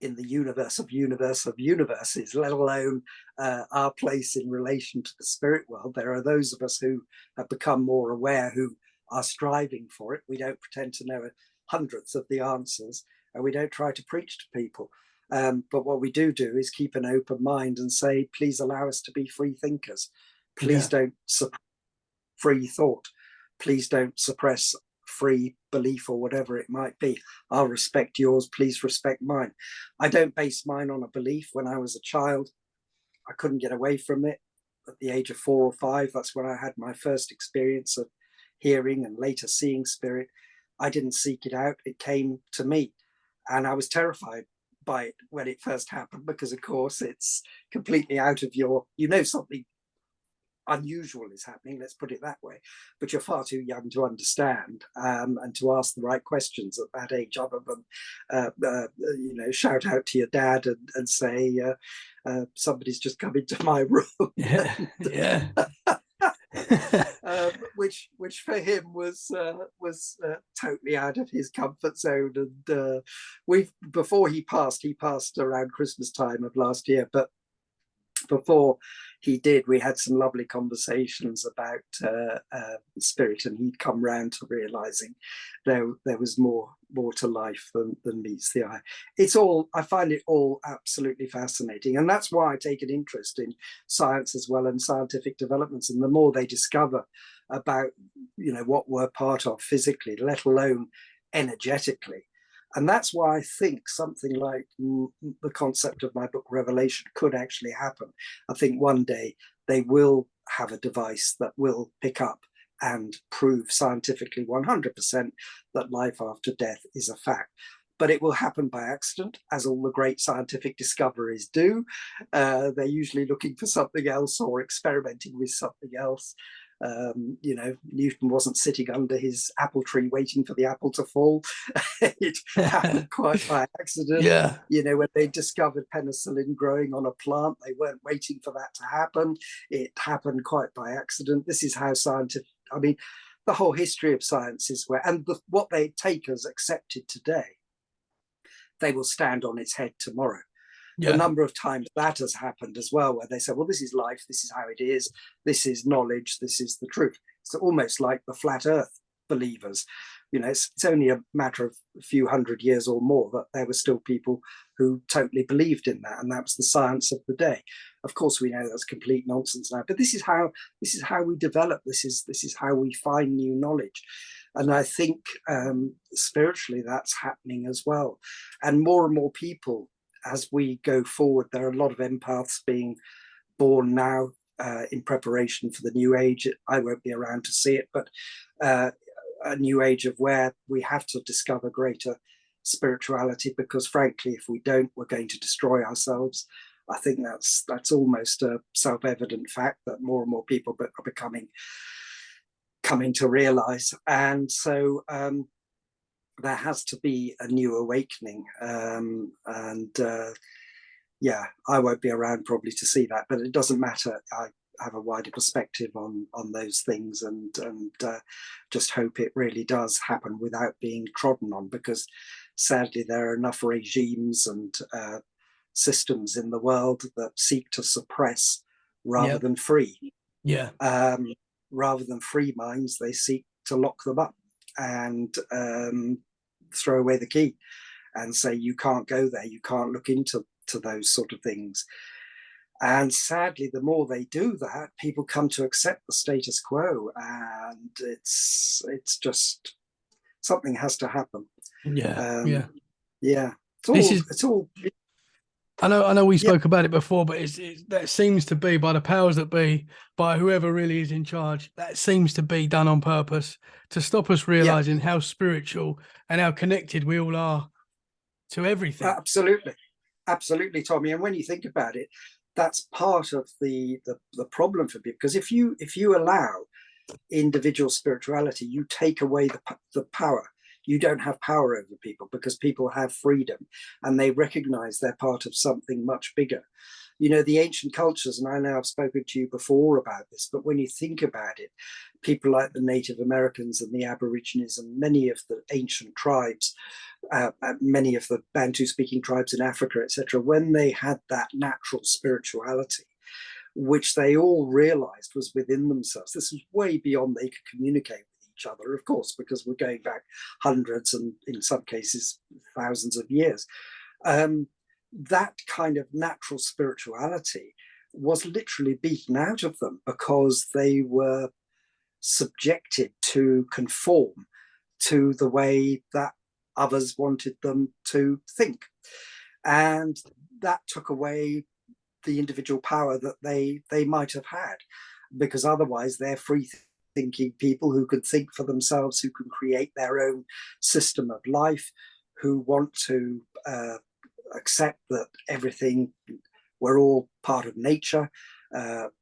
in the universe of universes, let alone our place in relation to the spirit world. There are those of us who have become more aware, who are striving for it. We don't pretend to know hundreds of the answers, and we don't try to preach to people. But what we do is keep an open mind and say, please allow us to be free thinkers. Please don't suppress free thought. Please don't suppress free belief or whatever it might be. I'll respect yours, please respect mine. I don't base mine on a belief. When I was a child, I couldn't get away from it. At the age of 4 or 5, that's when I had my first experience of hearing and later seeing spirit. I didn't seek it out, it came to me. And I was terrified by it when it first happened, because of course it's completely out of your, something unusual is happening, let's put it that way, but you're far too young to understand and to ask the right questions at that age, other than shout out to your dad and say somebody's just come into my room. Yeah. Which for him was totally out of his comfort zone. And before he passed around Christmas time of last year, but before he did, we had some lovely conversations about spirit, and he'd come round to realizing there was more to life than meets the eye. I find it all absolutely fascinating, and that's why I take an interest in science as well, and scientific developments. And the more they discover about what we're part of physically, let alone energetically. And that's why I think something like the concept of my book, Revelation, could actually happen. I think one day they will have a device that will pick up and prove scientifically 100% that life after death is a fact. But it will happen by accident, as all the great scientific discoveries do. They're usually looking for something else or experimenting with something else. Newton wasn't sitting under his apple tree waiting for the apple to fall. It happened quite by accident. Yeah. When they discovered penicillin growing on a plant, they weren't waiting for that to happen. It happened quite by accident. This is how the whole history of science is what they take as accepted today, they will stand on its head tomorrow. Yeah. The number of times that has happened as well, where they say, well, this is life, this is how it is, this is knowledge, this is the truth. It's almost like the flat earth believers. It's only a matter of a few hundred years or more that there were still people who totally believed in that, and that was the science of the day. Of course, we know that's complete nonsense now, but this is how we develop. This is how we find new knowledge. And I think spiritually that's happening as well. And more people, as we go forward, there are a lot of empaths being born now in preparation for the new age. I won't be around to see it, but a new age of where we have to discover greater spirituality, because frankly, if we don't, we're going to destroy ourselves. I think that's almost a self-evident fact that more and more people are coming to realize. And so there has to be a new awakening. Yeah, I won't be around probably to see that, but it doesn't matter. I have a wider perspective on those things, and just hope it really does happen without being trodden on, because sadly there are enough regimes and systems in the world that seek to suppress rather than free. Yeah. Rather than free minds, they seek to lock them up and throw away the key and say, you can't go there, you can't look into those sort of things. And sadly, the more they do that, people come to accept the status quo, and it's just something has to happen. Yeah. It's all. I know we spoke about it before, but that seems to be, by the powers that be, by whoever really is in charge, that seems to be done on purpose to stop us realizing how spiritual and how connected we all are to everything. Absolutely, Tommy. And when you think about it, that's part of the problem for people, because if you allow individual spirituality, you take away the power. You don't have power over people, because people have freedom and they recognize they're part of something much bigger. The ancient cultures, and I know I've spoken to you before about this, but when you think about it, people like the Native Americans and the Aborigines and many of the ancient tribes, many of the Bantu-speaking tribes in Africa, etc., when they had that natural spirituality, which they all realized was within themselves, this was way beyond they could communicate with each other, of course, because we're going back hundreds and in some cases thousands of years. That kind of natural spirituality was literally beaten out of them, because they were subjected to conform to the way that others wanted them to think. And that took away the individual power that they might have had, because otherwise they're free thinking people who could think for themselves, who can create their own system of life, who want to accept that everything, we're all part of nature,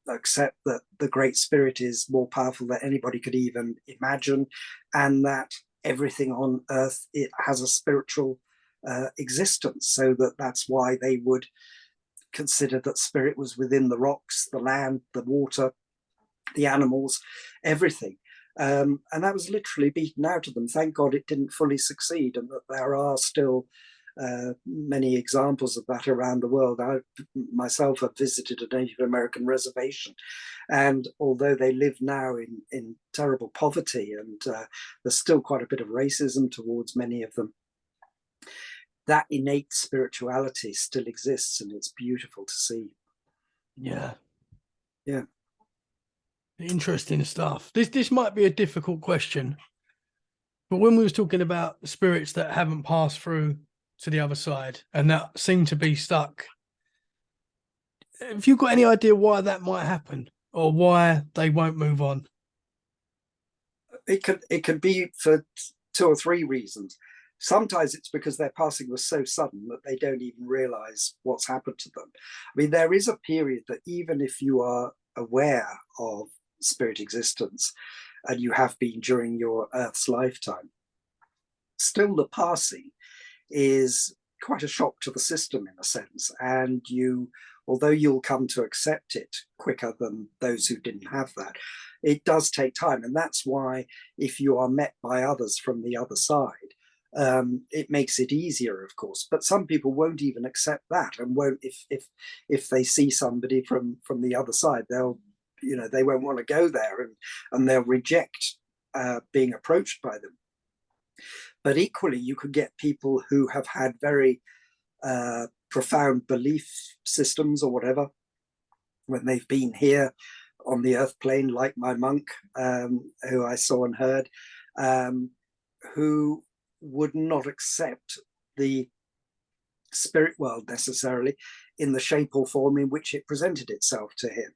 accept that the Great Spirit is more powerful than anybody could even imagine, and that everything on earth, it has a spiritual existence. So that's why they would consider that spirit was within the rocks, the land, the water, the animals, everything. And that was literally beaten out of them. Thank God it didn't fully succeed, and that there are still many examples of that around the world. I myself have visited a Native American reservation, and although they live now in terrible poverty, and there's still quite a bit of racism towards many of them, that innate spirituality still exists, and it's beautiful to see. Yeah. Yeah. Interesting stuff. This might be a difficult question, but when we was talking about spirits that haven't passed through to the other side and that seem to be stuck, have you got any idea why that might happen, or why they won't move on? It could be for 2 or 3 reasons. Sometimes it's because their passing was so sudden that they don't even realize what's happened to them. I mean, there is a period that even if you are aware of spirit existence, and you have been during your Earth's lifetime, still the passing is quite a shock to the system in a sense. And although you'll come to accept it quicker than those who didn't have that, it does take time. And that's why if you are met by others from the other side, it makes it easier, of course. But some people won't even accept that, and won't, if they see somebody from the other side, they won't want to go there, and they'll reject being approached by them. But equally, you could get people who have had very profound belief systems or whatever when they've been here on the earth plane, like my monk, who I saw and heard, who would not accept the spirit world necessarily in the shape or form in which it presented itself to him.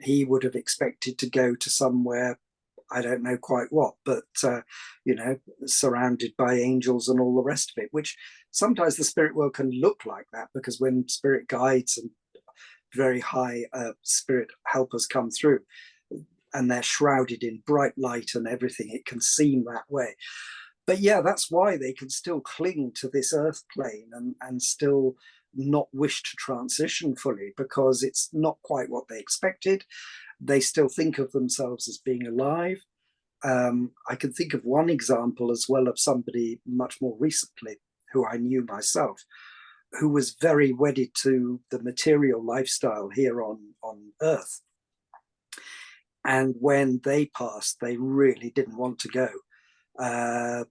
He would have expected to go to somewhere, I don't know quite what, but surrounded by angels and all the rest of it, which sometimes the spirit world can look like that, because when spirit guides and very high spirit helpers come through and they're shrouded in bright light and everything, it can seem that way. But yeah, that's why they can still cling to this earth plane and still not wish to transition fully, because it's not quite what they expected. They still think of themselves as being alive. I can think of one example as well of somebody much more recently who I knew myself, who was very wedded to the material lifestyle here on Earth. And when they passed, they really didn't want to go,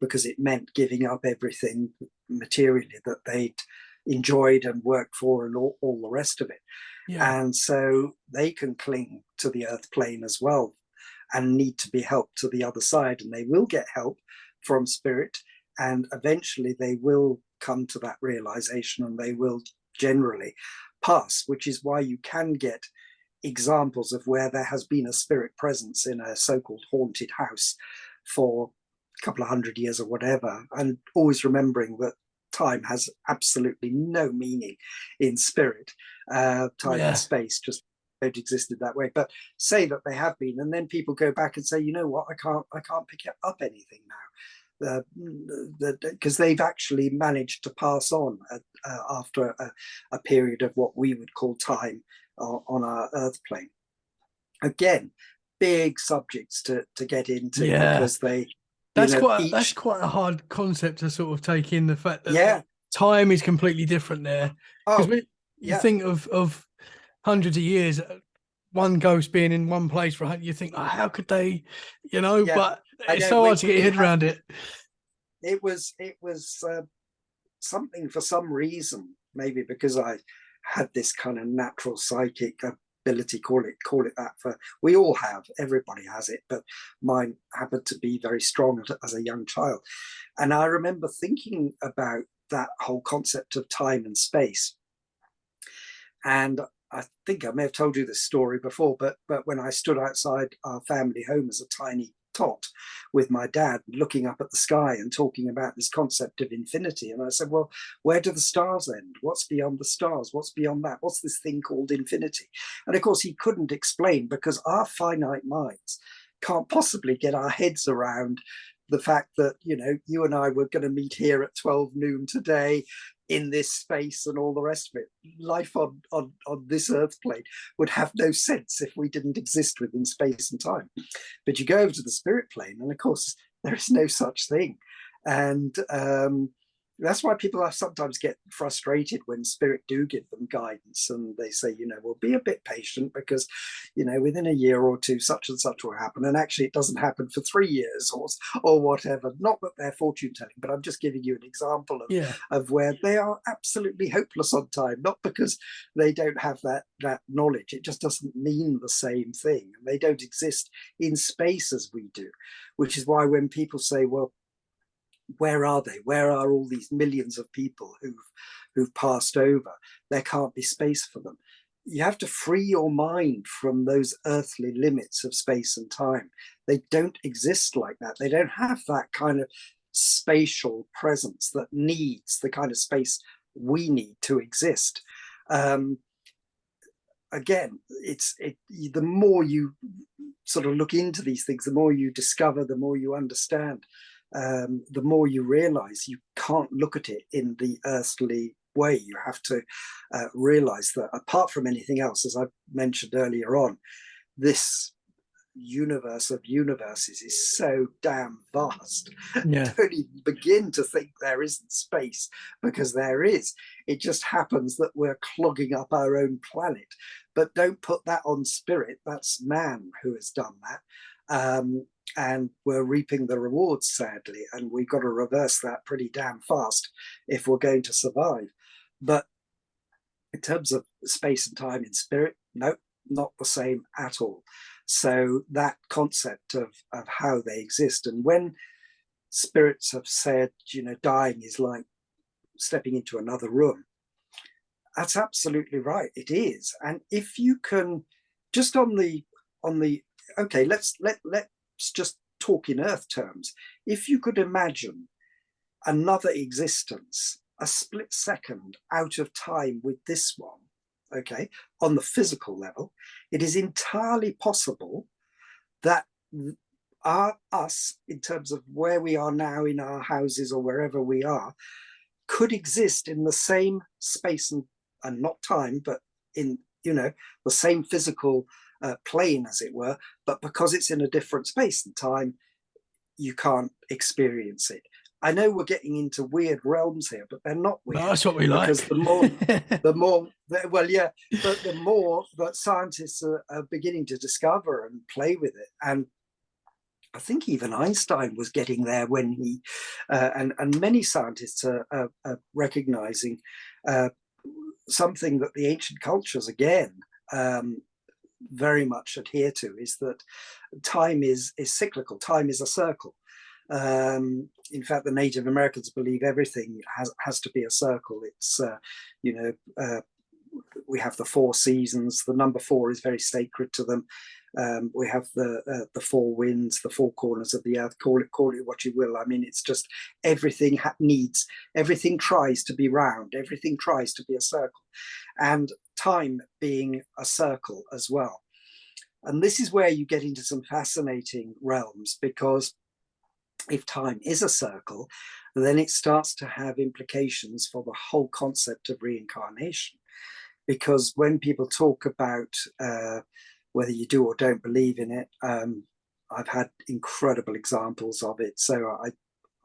because it meant giving up everything materially that they'd enjoyed and worked for, and all the rest of it. Yeah. And so they can cling to the earth plane as well, and need to be helped to the other side, and they will get help from spirit, and eventually they will come to that realization, and they will generally pass, which is why you can get examples of where there has been a spirit presence in a so-called haunted house for a couple of 100 years or whatever, and always remembering that time has absolutely no meaning in spirit. Time and space just don't exist in that way. But say that they have been, and then people go back and say, you know what, I can't pick up anything now, because they've actually managed to pass on after a period of what we would call time on our earth plane. Again, big subjects to get into, because that's quite a hard concept to sort of take in, the fact that time is completely different there. Because you think of hundreds of years, one ghost being in one place for you think, oh, how could they, but it's so hard to get your head around it. It was something, for some reason, maybe because I had this kind of natural psychic ability, call it that. We all have, everybody has it, but mine happened to be very strong as a young child. And I remember thinking about that whole concept of time and space. And I think I may have told you this story before, but when I stood outside our family home as a tiny tot with my dad, looking up at the sky and talking about this concept of infinity, and I said, well, where do the stars end? What's beyond the stars? What's beyond that? What's this thing called infinity? And of course he couldn't explain, because our finite minds can't possibly get our heads around the fact that, you know, you and I were going to meet here at 12 noon today in this space and all the rest of it. Life on this earth plane would have no sense if we didn't exist within space and time. But you go over to the spirit plane, and of course there is no such thing. And that's why people sometimes get frustrated when spirit do give them guidance, and they say, you know, well, be a bit patient, because, you know, within a year or two such and such will happen, and actually it doesn't happen for 3 years or whatever. Not that they're fortune telling, but I'm just giving you an example of where they are absolutely hopeless on time, not because they don't have that knowledge. It just doesn't mean the same thing, and they don't exist in space as we do, which is why when people say, well, where are they? Where are all these millions of people who've passed over? There can't be space for them. You have to free your mind from those earthly limits of space and time. They don't exist like that. They don't have that kind of spatial presence that needs the kind of space we need to exist. Again, the more you sort of look into these things, the more you discover, the more you understand. The more you realize you can't look at it in the earthly way. You have to realize that apart from anything else, as I mentioned earlier on, this universe of universes is so damn vast. Yeah. Don't even begin to think there isn't space, because there is. It just happens that we're clogging up our own planet. But don't put that on spirit. That's man who has done that. And we're reaping the rewards, sadly, and we've got to reverse that pretty damn fast if we're going to survive. But in terms of space and time in spirit, no, not the same at all. So that concept of how they exist, and when spirits have said, you know, dying is like stepping into another room, that's absolutely right. It is. And if you can just on the okay, let's just talk in earth terms. If you could imagine another existence, a split second out of time with this one, okay, on the physical level, it is entirely possible that us, in terms of where we are now in our houses or wherever we are, could exist in the same space and not time, but in, you know, the same physical plane, as it were, but because it's in a different space and time, you can't experience it. I know we're getting into weird realms here, but they're not weird. But that's what we because like. the more, well, yeah, but the more that scientists are beginning to discover and play with it, and I think even Einstein was getting there when he, and many scientists are recognizing something that the ancient cultures, again, very much adhere to, is that time is cyclical. Time is a circle. In fact, the Native Americans believe everything has to be a circle. It's you know, we have the 4 seasons. The number 4 is very sacred to them. We have the 4 winds, the 4 corners of the earth. Call it what you will. I mean, it's just everything everything tries to be round. Everything tries to be a circle, and time being a circle as well. And this is where you get into some fascinating realms, because if time is a circle, then it starts to have implications for the whole concept of reincarnation. Because when people talk about whether you do or don't believe in it, I've had incredible examples of it. So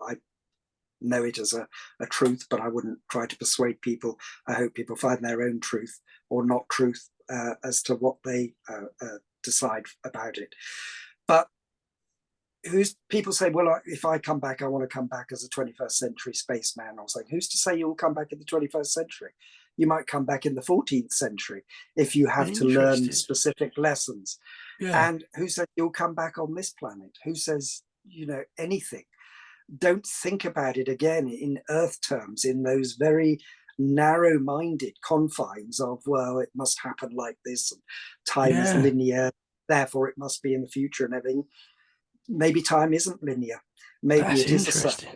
I know it as a truth, but I wouldn't try to persuade people. I hope people find their own truth or not truth as to what they decide about it. But people say, well, if I come back, I want to come back as a 21st century spaceman or something. Who's to say you'll come back in the 21st century? You might come back in the 14th century if you have to learn specific lessons. Yeah. And who says you'll come back on this planet? Who says, anything? Don't think about it again in Earth terms, in those very narrow-minded confines of, well, it must happen like this, and time is linear, therefore it must be in the future and everything. Maybe time isn't linear. Maybe it is a circle.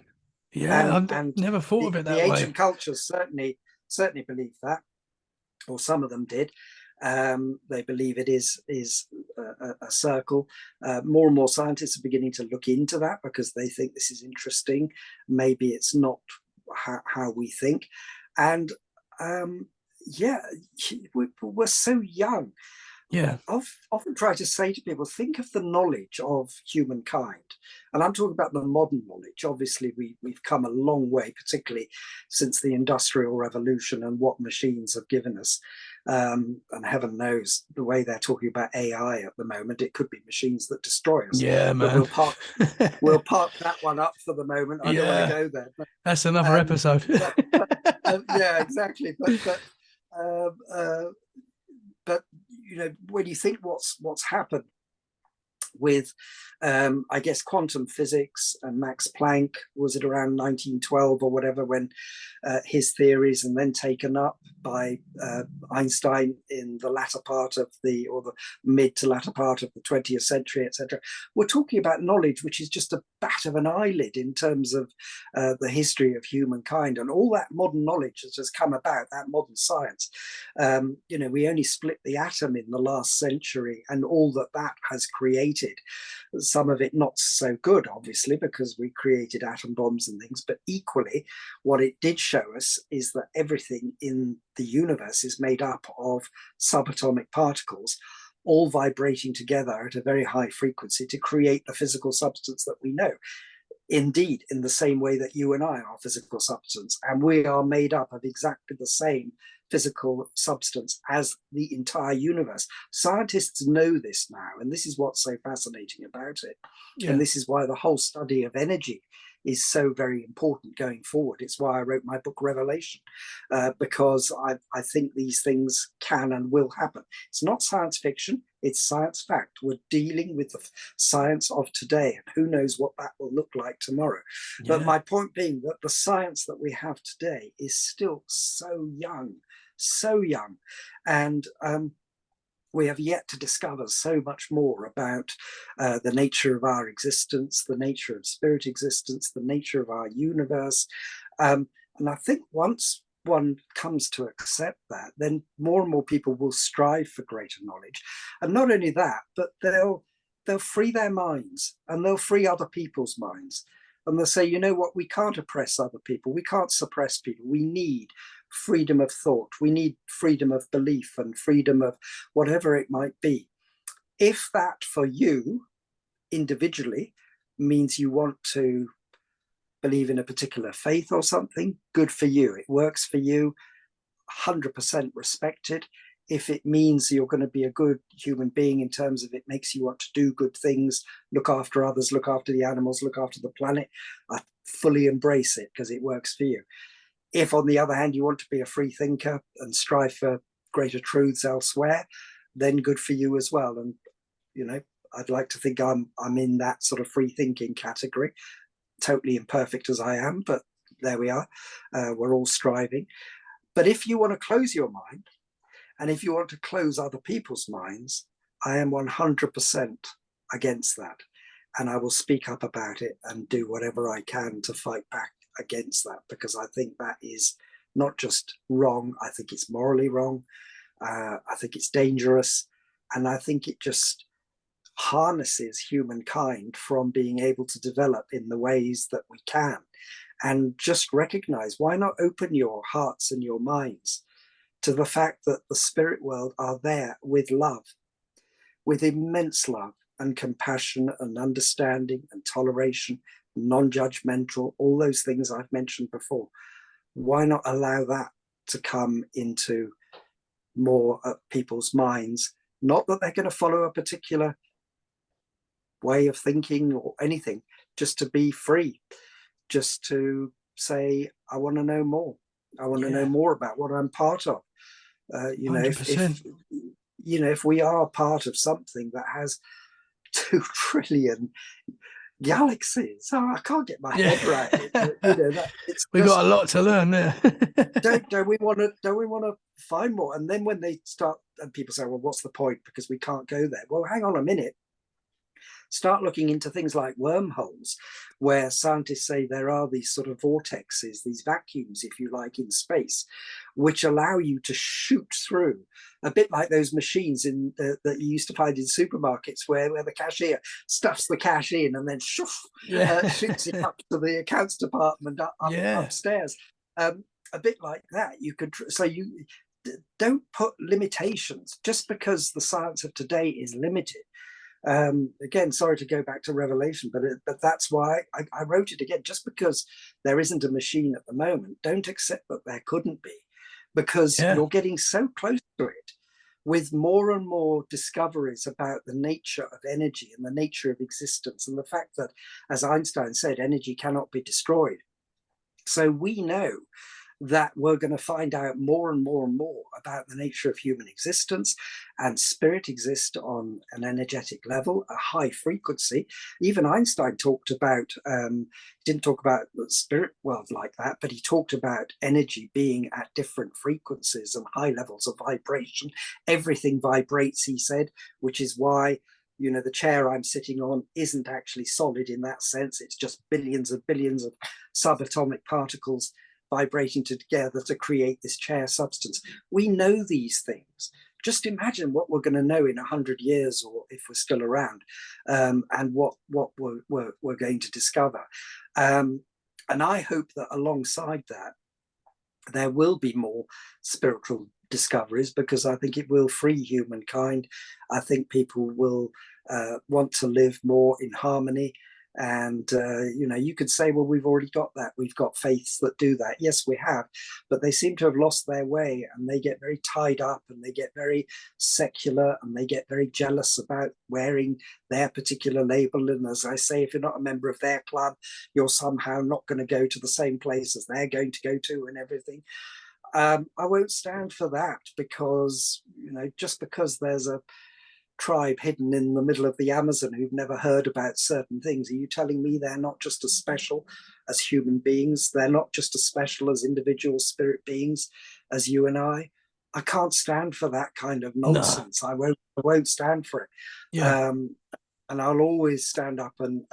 Yeah, I've never thought of it that way. The ancient cultures certainly believe that, or some of them did. They believe it is a circle. More and more scientists are beginning to look into that because they think this is interesting. Maybe it's not how we think. And we're so young. Yeah. I've often tried to say to people, think of the knowledge of humankind. And I'm talking about the modern knowledge. Obviously, we've come a long way, particularly since the Industrial Revolution and what machines have given us. And heaven knows the way they're talking about AI at the moment, it could be machines that destroy us. Yeah, man. But we'll park that one up for the moment. I don't want to go there. But, that's another episode. yeah, exactly. But when you think what's happened with, I guess, quantum physics and Max Planck, was it around 1912 or whatever, when his theories, and then taken up by Einstein in the latter part of the mid to latter part of the 20th century, etc. We're talking about knowledge which is just a bat of an eyelid in terms of the history of humankind, and all that modern knowledge that has come about, that modern science. We only split the atom in the last century, and all that has created. Some of it not so good, obviously, because we created atom bombs and things, but equally what it did show us is that everything in the universe is made up of subatomic particles, all vibrating together at a very high frequency to create the physical substance that we know. Indeed, in the same way that you and I are physical substance, and we are made up of exactly the same physical substance as the entire universe. Scientists know this now, and this is what's so fascinating about it. Yeah. And this is why the whole study of energy is so very important going forward. It's why I wrote my book Revelation, because I think these things can and will happen. It's not science fiction, it's science fact. We're dealing with the science of today, and who knows what that will look like tomorrow. Yeah. But my point being that the science that we have today is still so young, and we have yet to discover so much more about the nature of our existence, the nature of spirit existence, the nature of our universe. And I think once one comes to accept that, then more and more people will strive for greater knowledge. And not only that, but they'll free their minds, and they'll free other people's minds. And they'll say, you know what, we can't oppress other people. We can't suppress people. We need freedom of thought. We need freedom of belief and freedom of whatever it might be. If that for you individually means you want to believe in a particular faith or something, good for you. It works for you, 100% respected. If it means you're going to be a good human being in terms of it makes you want to do good things, look after others, look after the animals, look after the planet, I fully embrace it because it works for you. If, on the other hand, you want to be a free thinker and strive for greater truths elsewhere, then good for you as well. And, I'd like to think I'm in that sort of free thinking category, totally imperfect as I am, but there we are. We're all striving. But if you want to close your mind, and if you want to close other people's minds, I am 100% against that. And I will speak up about it and do whatever I can to fight back against that, because I think that is not just wrong, I think it's morally wrong, I think it's dangerous, and I think it just harnesses humankind from being able to develop in the ways that we can. And just recognize, why not open your hearts and your minds to the fact that the spirit world are there with love, with immense love and compassion and understanding and toleration, non-judgmental, all those things I've mentioned before. Why not allow that to come into more people's minds? Not that they're going to follow a particular way of thinking or anything, just to be free, just to say, I want to know more. I want to know Yeah. more about what I'm part of. You know, if 100%. you know, if we are part of something that has 2 trillion galaxies, oh, I can't get my head around it. But, you know, that it's We just got a lot to learn there. don't we want to find more? And then when they start, and people say, well, what's the point? Because we can't go there. Well, hang on a minute. Start looking into things like wormholes, where scientists say there are these sort of vortexes, these vacuums, if you like, in space, which allow you to shoot through, a bit like those machines in that you used to find in supermarkets, where the cashier stuffs the cash in and then shoots it up to the accounts department Yeah. upstairs. A bit like that. You could don't put limitations just because the science of today is limited. Again, sorry to go back to Revelation, but that's why I wrote it again. Just because there isn't a machine at the moment, don't accept that there couldn't be, because Yeah. you're getting so close to it with more and more discoveries about the nature of energy and the nature of existence, and the fact that, as Einstein said, energy cannot be destroyed. So we know that we're going to find out more and more and more about the nature of human existence, and spirit exists on an energetic level, a high frequency. Even Einstein talked about, didn't talk about the spirit world like that, but he talked about energy being at different frequencies and high levels of vibration. Everything vibrates, he said, which is why, you know, the chair I'm sitting on isn't actually solid in that sense. It's just billions of subatomic particles vibrating together to create this chair substance. We know these things. Just imagine what we're going to know in 100 years, or if we're still around, and what we're going to discover. And I hope that alongside that, there will be more spiritual discoveries, because I think it will free humankind. I think people will want to live more in harmony. And, you know, you could say, well, we've already got that. We've got faiths that do that. Yes, we have. But they seem to have lost their way, and they get very tied up, and they get very secular, and they get very jealous about wearing their particular label. And as I say, if you're not a member of their club, you're somehow not going to go to the same place as they're going to go to, and everything. I won't stand for that, because, you know, just because there's a tribe hidden in the middle of the Amazon who've never heard about certain things, are you telling me they're not just as special as human beings? They're not just as special as individual spirit beings as you and I? I can't stand for that kind of nonsense. No. I won't stand for it. Yeah. And I'll always stand up and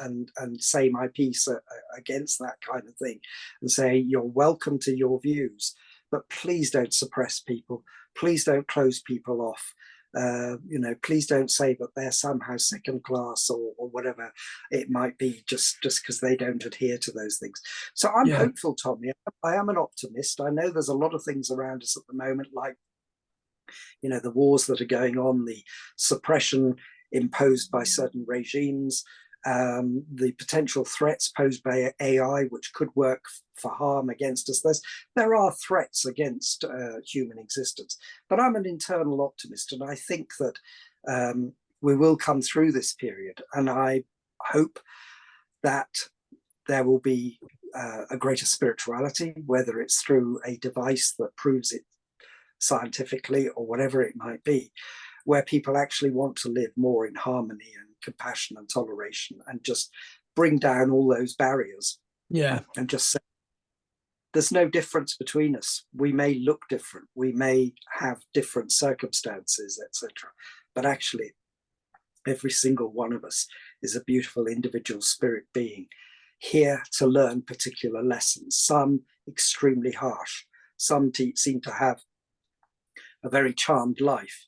say my piece against that kind of thing, and say, you're welcome to your views, but please don't suppress people. Please don't close people off. You know, please don't say that they're somehow second class, or whatever it might be, just because they don't adhere to those things. So I'm hopeful, Tommy. I am an optimist. I know there's a lot of things around us at the moment, like, you know, the wars that are going on, the suppression imposed by certain regimes, the potential threats posed by AI, which could work for harm against us. There are threats against human existence, but I'm an internal optimist, and I think that we will come through this period, and I hope that there will be a greater spirituality, whether it's through a device that proves it scientifically or whatever it might be, where people actually want to live more in harmony and compassion and toleration, and just bring down all those barriers. And just say, there's no difference between us. We may look different, we may have different circumstances, etc., but actually every single one of us is a beautiful individual spirit being, here to learn particular lessons, some extremely harsh, some seem to have a very charmed life.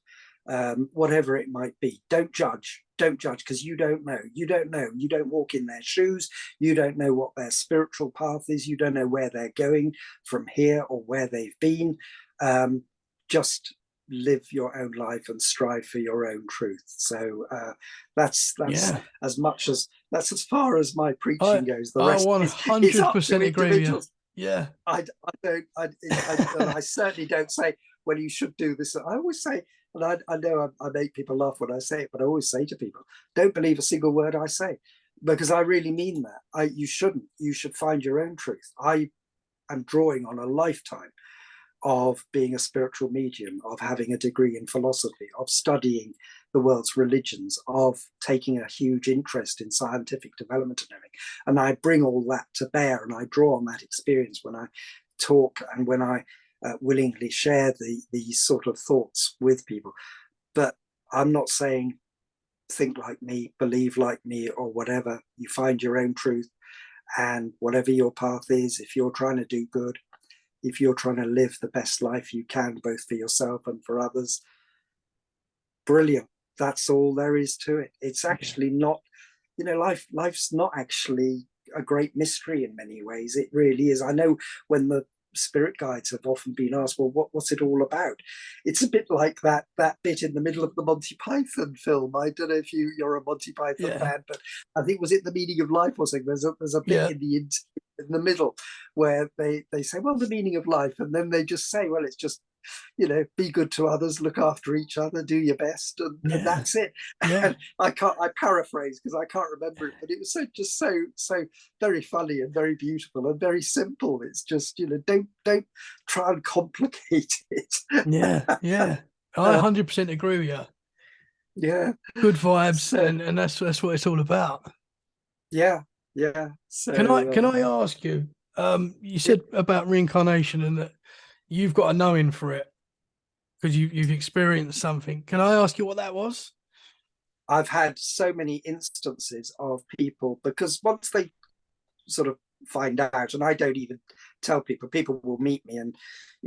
Whatever it might be, don't judge, because you don't know. You don't walk in their shoes. You don't know what their spiritual path is. You don't know where they're going from here, or where they've been. Just live your own life and strive for your own truth. So that's as much as, that's as far as my preaching goes. The rest is up to individuals. Yeah, I certainly don't say, well, you should do this. I always say, and I know I make people laugh when I say it, but I always say to people, don't believe a single word I say, because I really mean that. You shouldn't. You should find your own truth. I am drawing on a lifetime of being a spiritual medium, of having a degree in philosophy, of studying the world's religions, of taking a huge interest in scientific development and everything. And I bring all that to bear, and I draw on that experience when I talk and when I willingly share these sort of thoughts with people. But I'm not saying think like me, believe like me, or whatever. You find your own truth, and whatever your path is, if you're trying to do good, if you're trying to live the best life you can, both for yourself and for others, brilliant. That's all there is to it. It's actually not, life's not actually a great mystery in many ways. It really is. I know when the spirit guides have often been asked, well, what's it all about? It's a bit like that bit in the middle of the Monty Python film. I don't know if you're a Monty Python fan, but I think, was it The Meaning of Life or something? There's a bit in the middle where they say, well, the meaning of life, and then they just say, well, it's just, be good to others, look after each other, do your best, and that's it. And I paraphrase because I can't remember it, but it was so very funny and very beautiful and very simple. It's just, don't try and complicate it. I 100% agree with you. Good vibes, and that's what it's all about. So can I ask you, you said about reincarnation and that you've got a knowing for it because you've experienced something. Can I ask you what that was? I've had so many instances of people, because once they sort of find out, and I don't even tell people will meet me, and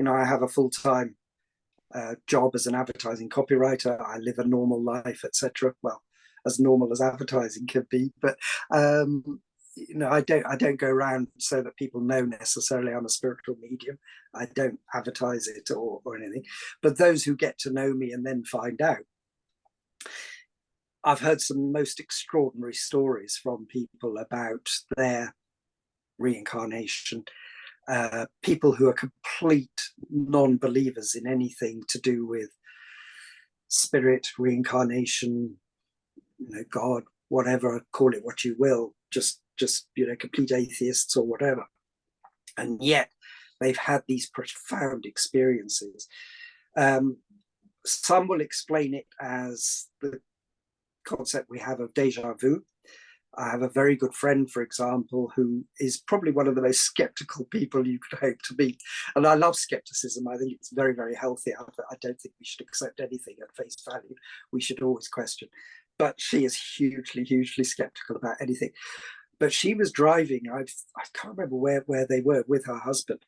I have a full-time job as an advertising copywriter. I live a normal life, etc. Well, as normal as advertising could be, but I don't go around so that people know necessarily I'm a spiritual medium. I don't advertise it or anything. But those who get to know me and then find out, I've heard some most extraordinary stories from people about their reincarnation. People who are complete non-believers in anything to do with spirit, reincarnation, God, whatever, call it what you will, just complete atheists or whatever. And yet they've had these profound experiences. Some will explain it as the concept we have of deja vu. I have a very good friend, for example, who is probably one of the most skeptical people you could hope to meet. And I love skepticism. I think it's very, very healthy. I don't think we should accept anything at face value. We should always question. But she is hugely, hugely skeptical about anything. But she was driving, I can't remember where they were, with her husband,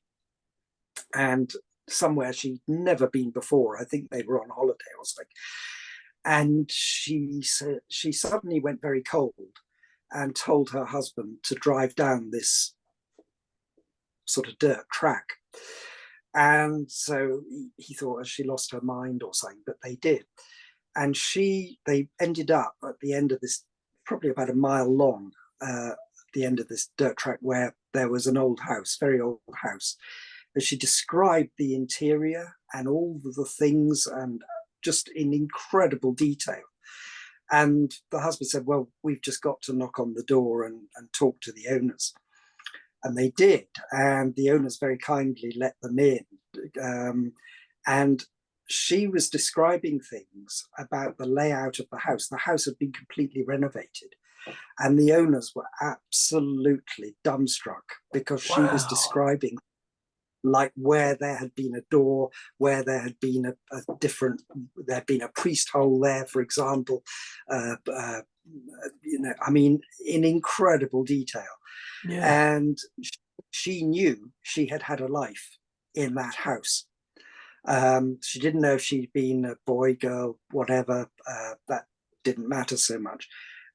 and somewhere she'd never been before. I think they were on holiday or something. And she suddenly went very cold and told her husband to drive down this sort of dirt track. And so he thought she lost her mind or something, but they did. And they ended up at the end of this, probably about a mile long, the end of this dirt track, where there was an old house, very old house. And she described the interior and all the things, and just in incredible detail. And the husband said, well, we've just got to knock on the door and talk to the owners. And they did. And the owners very kindly let them in. And she was describing things about the layout of the house. The house had been completely renovated. And the owners were absolutely dumbstruck because she was describing like where there had been a door, where there had been there'd been a priest hole there, for example. I mean, in incredible detail. And she knew she had had a life in that house. She didn't know if she'd been a boy, girl, whatever. That didn't matter so much.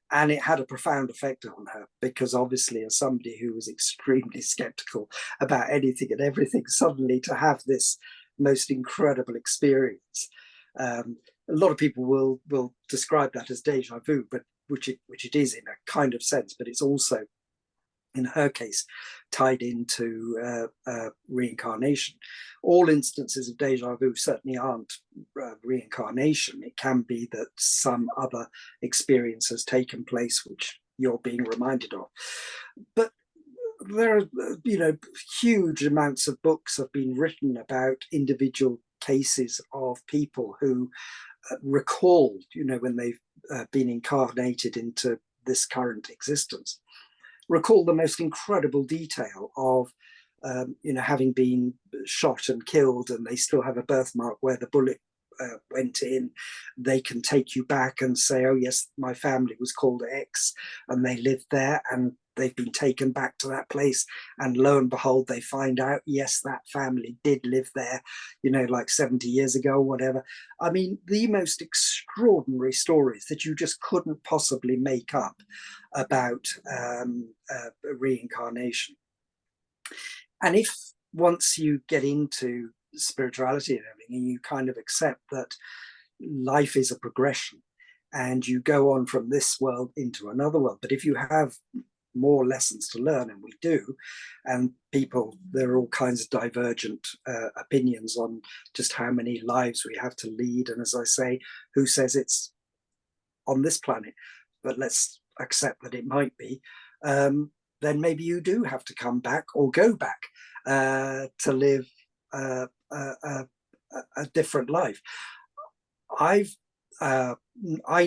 And it had a profound effect on her, because obviously, as somebody who was extremely skeptical about anything and everything, suddenly to have this most incredible experience. A lot of people will describe that as deja vu, but which it is in a kind of sense, but it's also, in her case, tied into reincarnation. All instances of deja vu certainly aren't reincarnation. It can be that some other experience has taken place which you're being reminded of. But there are, huge amounts of books have been written about individual cases of people who recall, when they've been incarnated into this current existence, recall the most incredible detail of, having been shot and killed, and they still have a birthmark where the bullet went in. They can take you back and say, oh yes, my family was called X and they lived there, and they've been taken back to that place, and lo and behold, they find out, yes, that family did live there, like 70 years ago or whatever. I mean, the most extraordinary stories that you just couldn't possibly make up about reincarnation. And if once you get into spirituality and everything, and you kind of accept that life is a progression and you go on from this world into another world, but if you have more lessons to learn, and we do, and there are all kinds of divergent opinions on just how many lives we have to lead, and as I say, who says it's on this planet, but let's accept that it might be, then maybe you do have to come back or go back to live a different life. I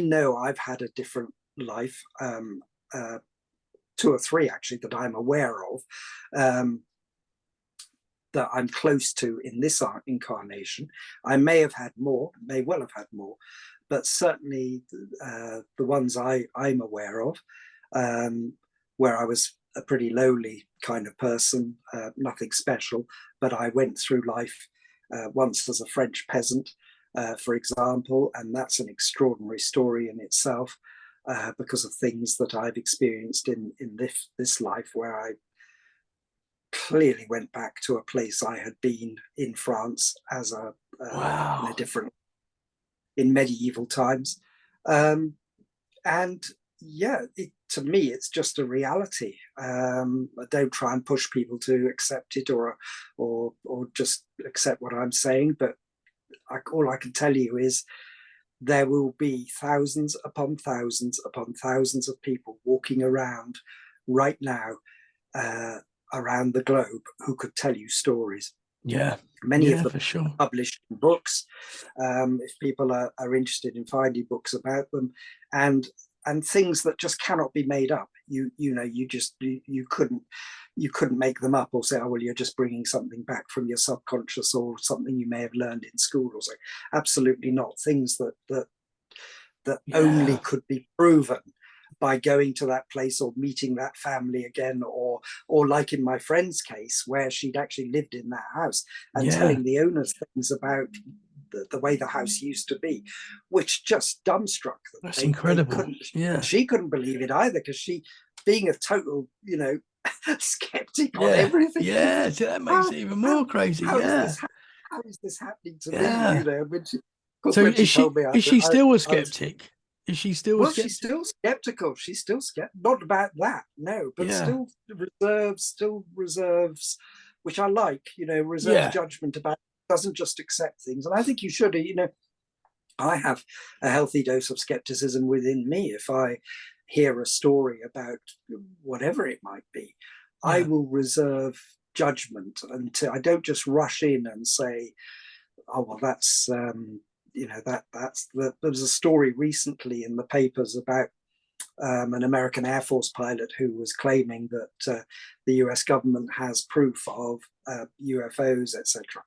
know I've had a different life, 2 or 3 actually, that I'm aware of, that I'm close to in this incarnation. I may have had more, may well have had more, but certainly the ones I'm aware of, where I was a pretty lowly kind of person, nothing special, but I went through life once as a French peasant, for example, and that's an extraordinary story in itself, because of things that I've experienced in this life, where I clearly went back to a place I had been in France as Wow. in medieval times, and yeah, to me, it's just a reality. I don't try and push people to accept it or just accept what I'm saying, but all I can tell you is there will be thousands upon thousands upon thousands of people walking around right now around the globe who could tell you stories. Yeah. Many of them for sure. published in books, if people are interested in finding books about them, and things that just cannot be made up. You couldn't make them up or say, oh well, you're just bringing something back from your subconscious or something you may have learned in school or so. Absolutely not. Things that only could be proven by going to that place or meeting that family again, or like in my friend's case, where she'd actually lived in that house and telling the owners things about the way the house used to be, which just dumbstruck them. That's incredible. And she couldn't believe it either, because she, being a total, skeptic on everything. Yeah, so that makes it even more crazy. How is this happening to me? When she told me, is she still a skeptic? Is she still well, she's still skeptical. She's still skeptical. Not about that, no, but still reserves, which I like, reserves judgment about, doesn't just accept things. And I think you should, I have a healthy dose of skepticism within me. If I hear a story about whatever it might be, I will reserve judgment until I don't just rush in and say, oh, well, that's, there was a story recently in the papers about an American Air Force pilot who was claiming that the US government has proof of UFOs, etc.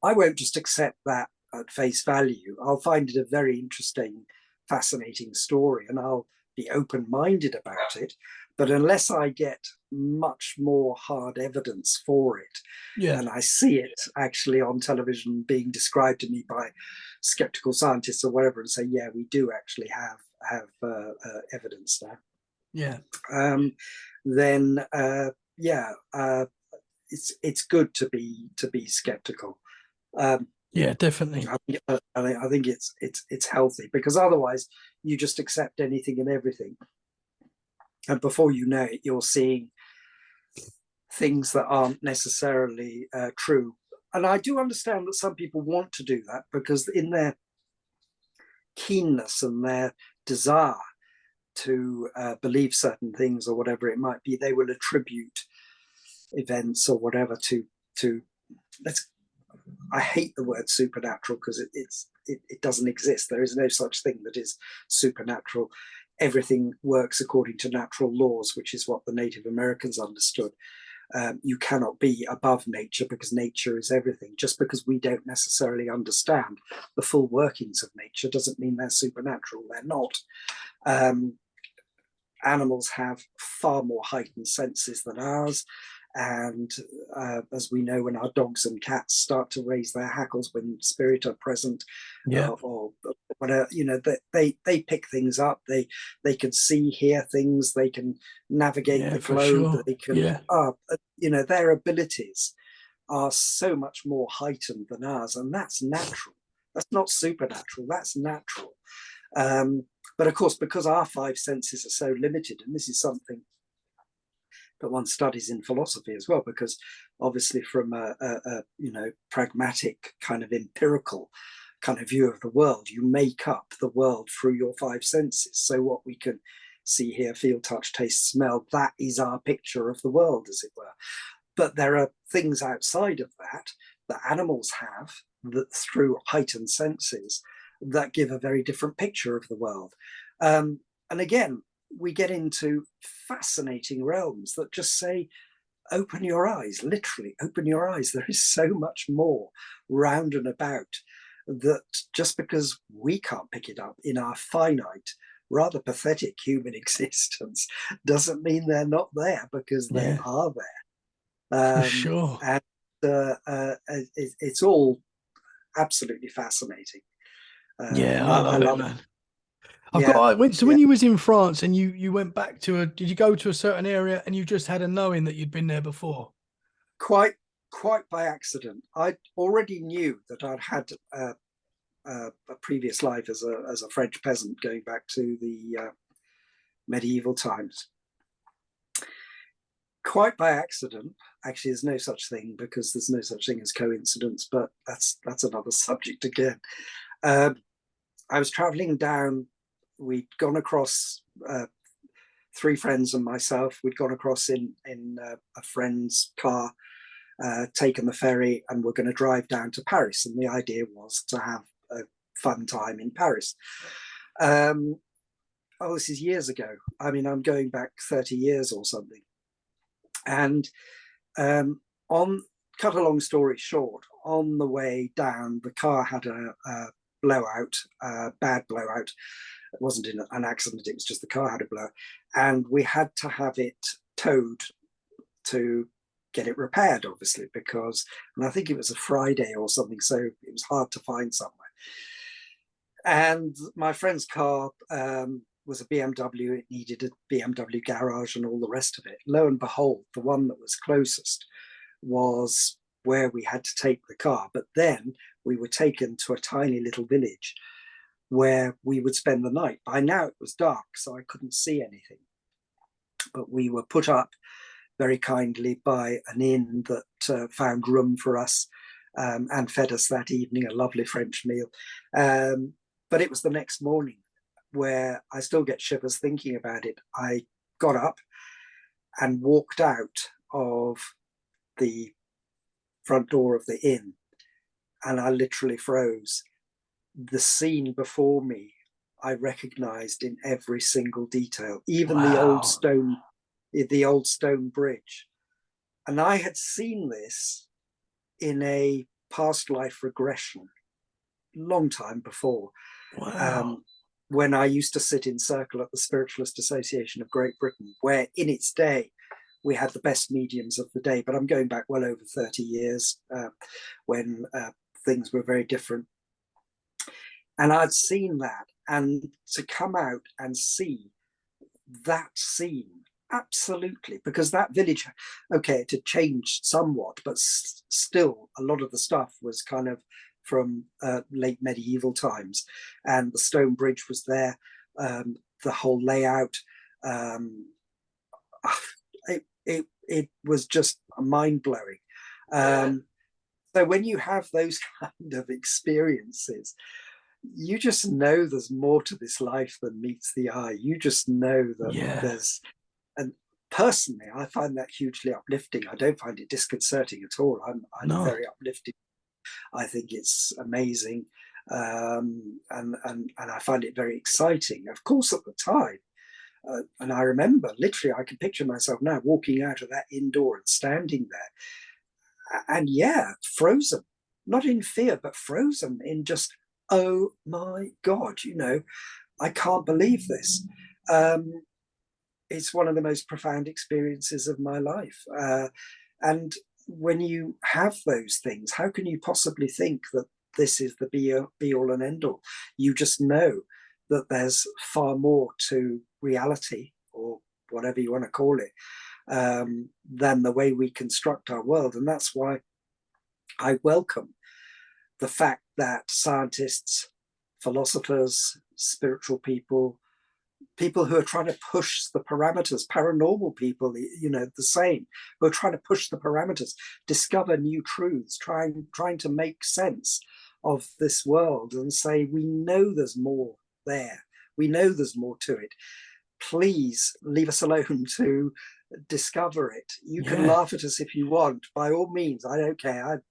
I won't just accept that at face value. I'll find it a very interesting, fascinating story, and I'll be open-minded about it. But unless I get much more hard evidence for it, and I see it actually on television being described to me by skeptical scientists or whatever, and say, yeah, we do actually have evidence now. Then it's good to be skeptical. Definitely. I think it's healthy, because otherwise you just accept anything and everything, and before you know it, you're seeing things that aren't necessarily true. And I do understand that some people want to do that, because in their keenness and their desire to believe certain things or whatever it might be, they will attribute events or whatever to let's. I hate the word supernatural because it doesn't exist. There is no such thing that is supernatural. Everything works according to natural laws, which is what the Native Americans understood. You cannot be above nature because nature is everything. Just because we don't necessarily understand the full workings of nature doesn't mean they're supernatural. They're not. Animals have far more heightened senses than ours. And as we know, when our dogs and cats start to raise their hackles when spirit are present, or whatever, you know, they pick things up. They can see, hear things. They can navigate the globe. Sure. They can, you know, their abilities are so much more heightened than ours, and that's natural. That's not supernatural. That's natural. But of course, because our five senses are so limited, and this is something that one studies in philosophy as well, because obviously from a you know, pragmatic kind of empirical kind of view of the world, you make up the world through your five senses. So what we can see, hear, feel, touch, taste, smell, that is our picture of the world, as it were. But there are things outside of that animals have, that through heightened senses, that give a very different picture of the world. And again, we get into fascinating realms that just say, open your eyes, literally open your eyes. There is so much more round and about that just because we can't pick it up in our finite, rather pathetic human existence doesn't mean they're not there, because they are there. For sure. And it's all absolutely fascinating. I love it, man. So Yeah. when you was in France and you went back to did you go to a certain area and you just had a knowing that you'd been there before? Quite by accident. I already knew that I'd had a previous life as a French peasant going back to the medieval times. Quite by accident. Actually, there's no such thing, because there's no such thing as coincidence, but that's another subject again. I was traveling down. We'd gone across, three friends and myself. We'd gone across in a friend's car, taken the ferry, and we're going to drive down to Paris. And the idea was to have a fun time in Paris. This is years ago. I mean, I'm going back 30 years or something. And cut a long story short, on the way down, the car had a blowout, bad blowout. It wasn't in an accident, it was just the car had a blowout. And we had to have it towed to get it repaired, obviously, because, and I think it was a Friday or something, so it was hard to find somewhere. And my friend's car was a BMW. It needed a BMW garage and all the rest of it. Lo and behold, the one that was closest was where we had to take the car. But then we were taken to a tiny little village where we would spend the night. By now it was dark, so I couldn't see anything. But we were put up very kindly by an inn that found room for us and fed us that evening, a lovely French meal. But it was the next morning where I still get shivers thinking about it. I got up and walked out of the front door of the inn, and I literally froze. The scene before me, I recognized in every single detail, even the old stone bridge. And I had seen this in a past life regression long time before. Wow. When I used to sit in circle at the Spiritualist Association of Great Britain, where in its day we had the best mediums of the day, but I'm going back well over 30 years when things were very different. And I'd seen that, and to come out and see that scene, absolutely, because that village, okay, it had changed somewhat, but still a lot of the stuff was kind of from late medieval times, and the stone bridge was there, the whole layout. It was just mind-blowing. So when you have those kind of experiences, you just know there's more to this life than meets the eye. You just know that Yeah. there's, and personally, I find that hugely uplifting. I don't find it disconcerting at all. I'm No. very uplifted. I think it's amazing, and I find it very exciting. Of course, at the time, and I remember literally, I can picture myself now walking out of that inn door and standing there, and yeah, frozen, not in fear, but frozen in just, oh my God, you know, I can't believe this. It's one of the most profound experiences of my life. And when you have those things, how can you possibly think that this is the be all and end all? You just know that there's far more to reality, or whatever you want to call it, than the way we construct our world. And that's why I welcome the fact that scientists, philosophers, spiritual people, people who are trying to push the parameters, paranormal people, you know, the same, who are trying to push the parameters, discover new truths, trying to make sense of this world and say, we know there's more there. We know there's more to it. Please leave us alone to discover it. You can laugh at us if you want, by all means. I don't care. I'm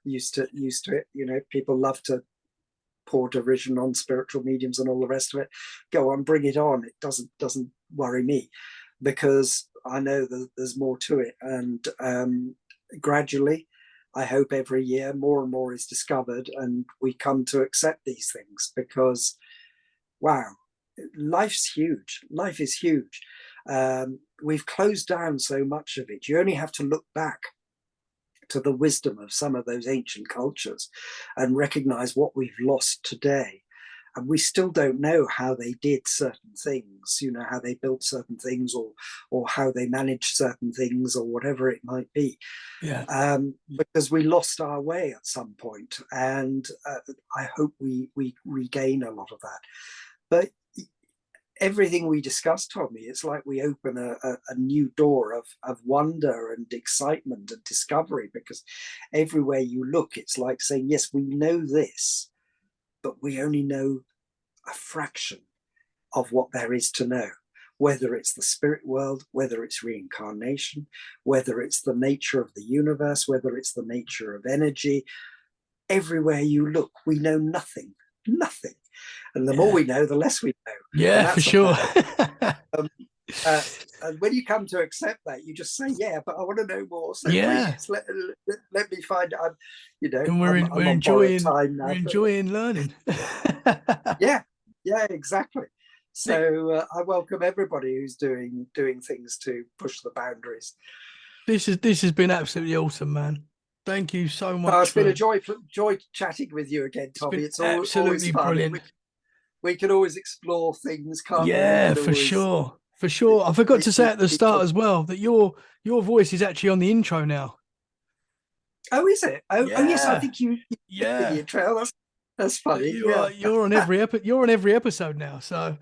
used to it. You know, people love to pour derision on spiritual mediums and all the rest of it. Go on, bring it on. It doesn't worry me, because I know that there's more to it. And gradually, I hope every year more and more is discovered, and we come to accept these things, because wow, life's huge. Life is huge. We've closed down so much of it. You only have to look back to the wisdom of some of those ancient cultures and recognize what we've lost today. And we still don't know how they did certain things, you know, how they built certain things, or how they managed certain things, or whatever it might be. Because we lost our way at some point. And I hope we regain a lot of that. But everything we discussed, Tommy, it's like we open a new door of wonder and excitement and discovery, because everywhere you look, it's like saying, yes, we know this, but we only know a fraction of what there is to know, whether it's the spirit world, whether it's reincarnation, whether it's the nature of the universe, whether it's the nature of energy. Everywhere you look, we know nothing. And the more we know, the less we know. Yeah, for sure. And when you come to accept that, you just say, yeah, but I want to know more. So please let me find out. You know, and we're enjoying time now, we're enjoying learning. yeah, exactly. So I welcome everybody who's doing things to push the boundaries. This has been absolutely awesome, man. Thank you so much. It's been a joy chatting with you again, Tommy. It's absolutely brilliant. We can always explore things, can't we? Yeah, for sure. I forgot to say at the start as well that your voice is actually on the intro now. Oh, is it? Oh, yes. I think you the intro. That's funny. You're on every episode now. So.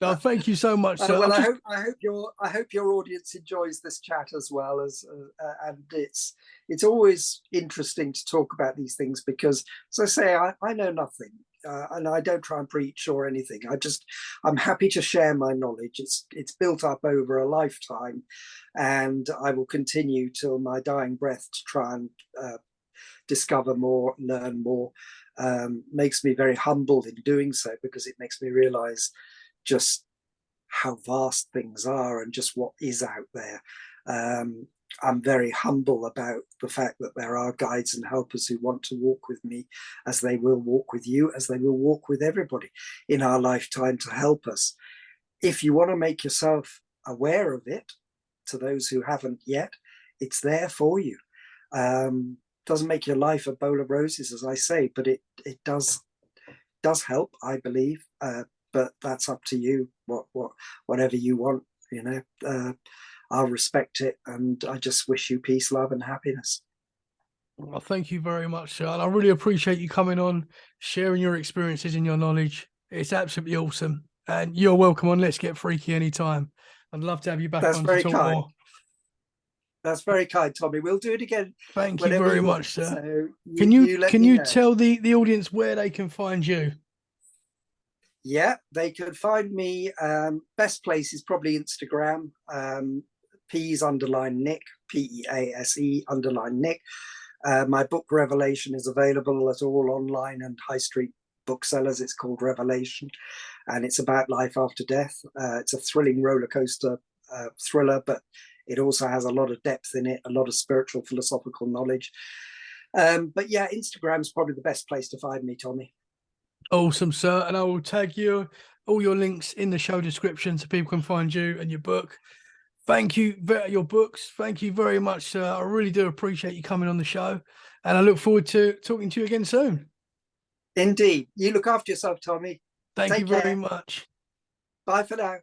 No, thank you so much, sir. Well, I hope your audience enjoys this chat as well, and it's always interesting to talk about these things, because, as I say, I know nothing, and I don't try and preach or anything. I'm happy to share my knowledge. It's built up over a lifetime, and I will continue till my dying breath to try and discover more, learn more. Makes me very humbled in doing so, because it makes me realize just how vast things are and just what is out there. I'm very humble about the fact that there are guides and helpers who want to walk with me, as they will walk with you, as they will walk with everybody in our lifetime, to help us. If you want to make yourself aware of it, to those who haven't yet, it's there for you. Doesn't make your life a bowl of roses, as I say, but it does help, I believe. But that's up to you. Whatever you want, you know. I'll respect it, and I just wish you peace, love, and happiness. Well, thank you very much, sir. And I really appreciate you coming on, sharing your experiences and your knowledge. It's absolutely awesome. And you're welcome on Let's Get Freaky anytime. I'd love to have you back on to talk more. That's very kind, Tommy. We'll do it again. Thank you Whenever very you want. much, sir. So Can let can me you know. tell the audience where they can find you? Yeah, they could find me. Best place is probably Instagram. Pease _ Nick, PEASE _ Nick. My book Revelation is available at all online and high street booksellers. It's called Revelation, and it's about life after death. It's a thrilling roller coaster thriller, but it also has a lot of depth in it, a lot of spiritual, philosophical knowledge. But yeah, Instagram's probably the best place to find me, Tommy. Awesome, sir. And I will tag you all your links in the show description so people can find you and your book. Thank you, your books. Thank you very much, sir. I really do appreciate you coming on the show. And I look forward to talking to you again soon. Indeed. You look after yourself, Tommy. Thank Take you very care. much. Bye for now.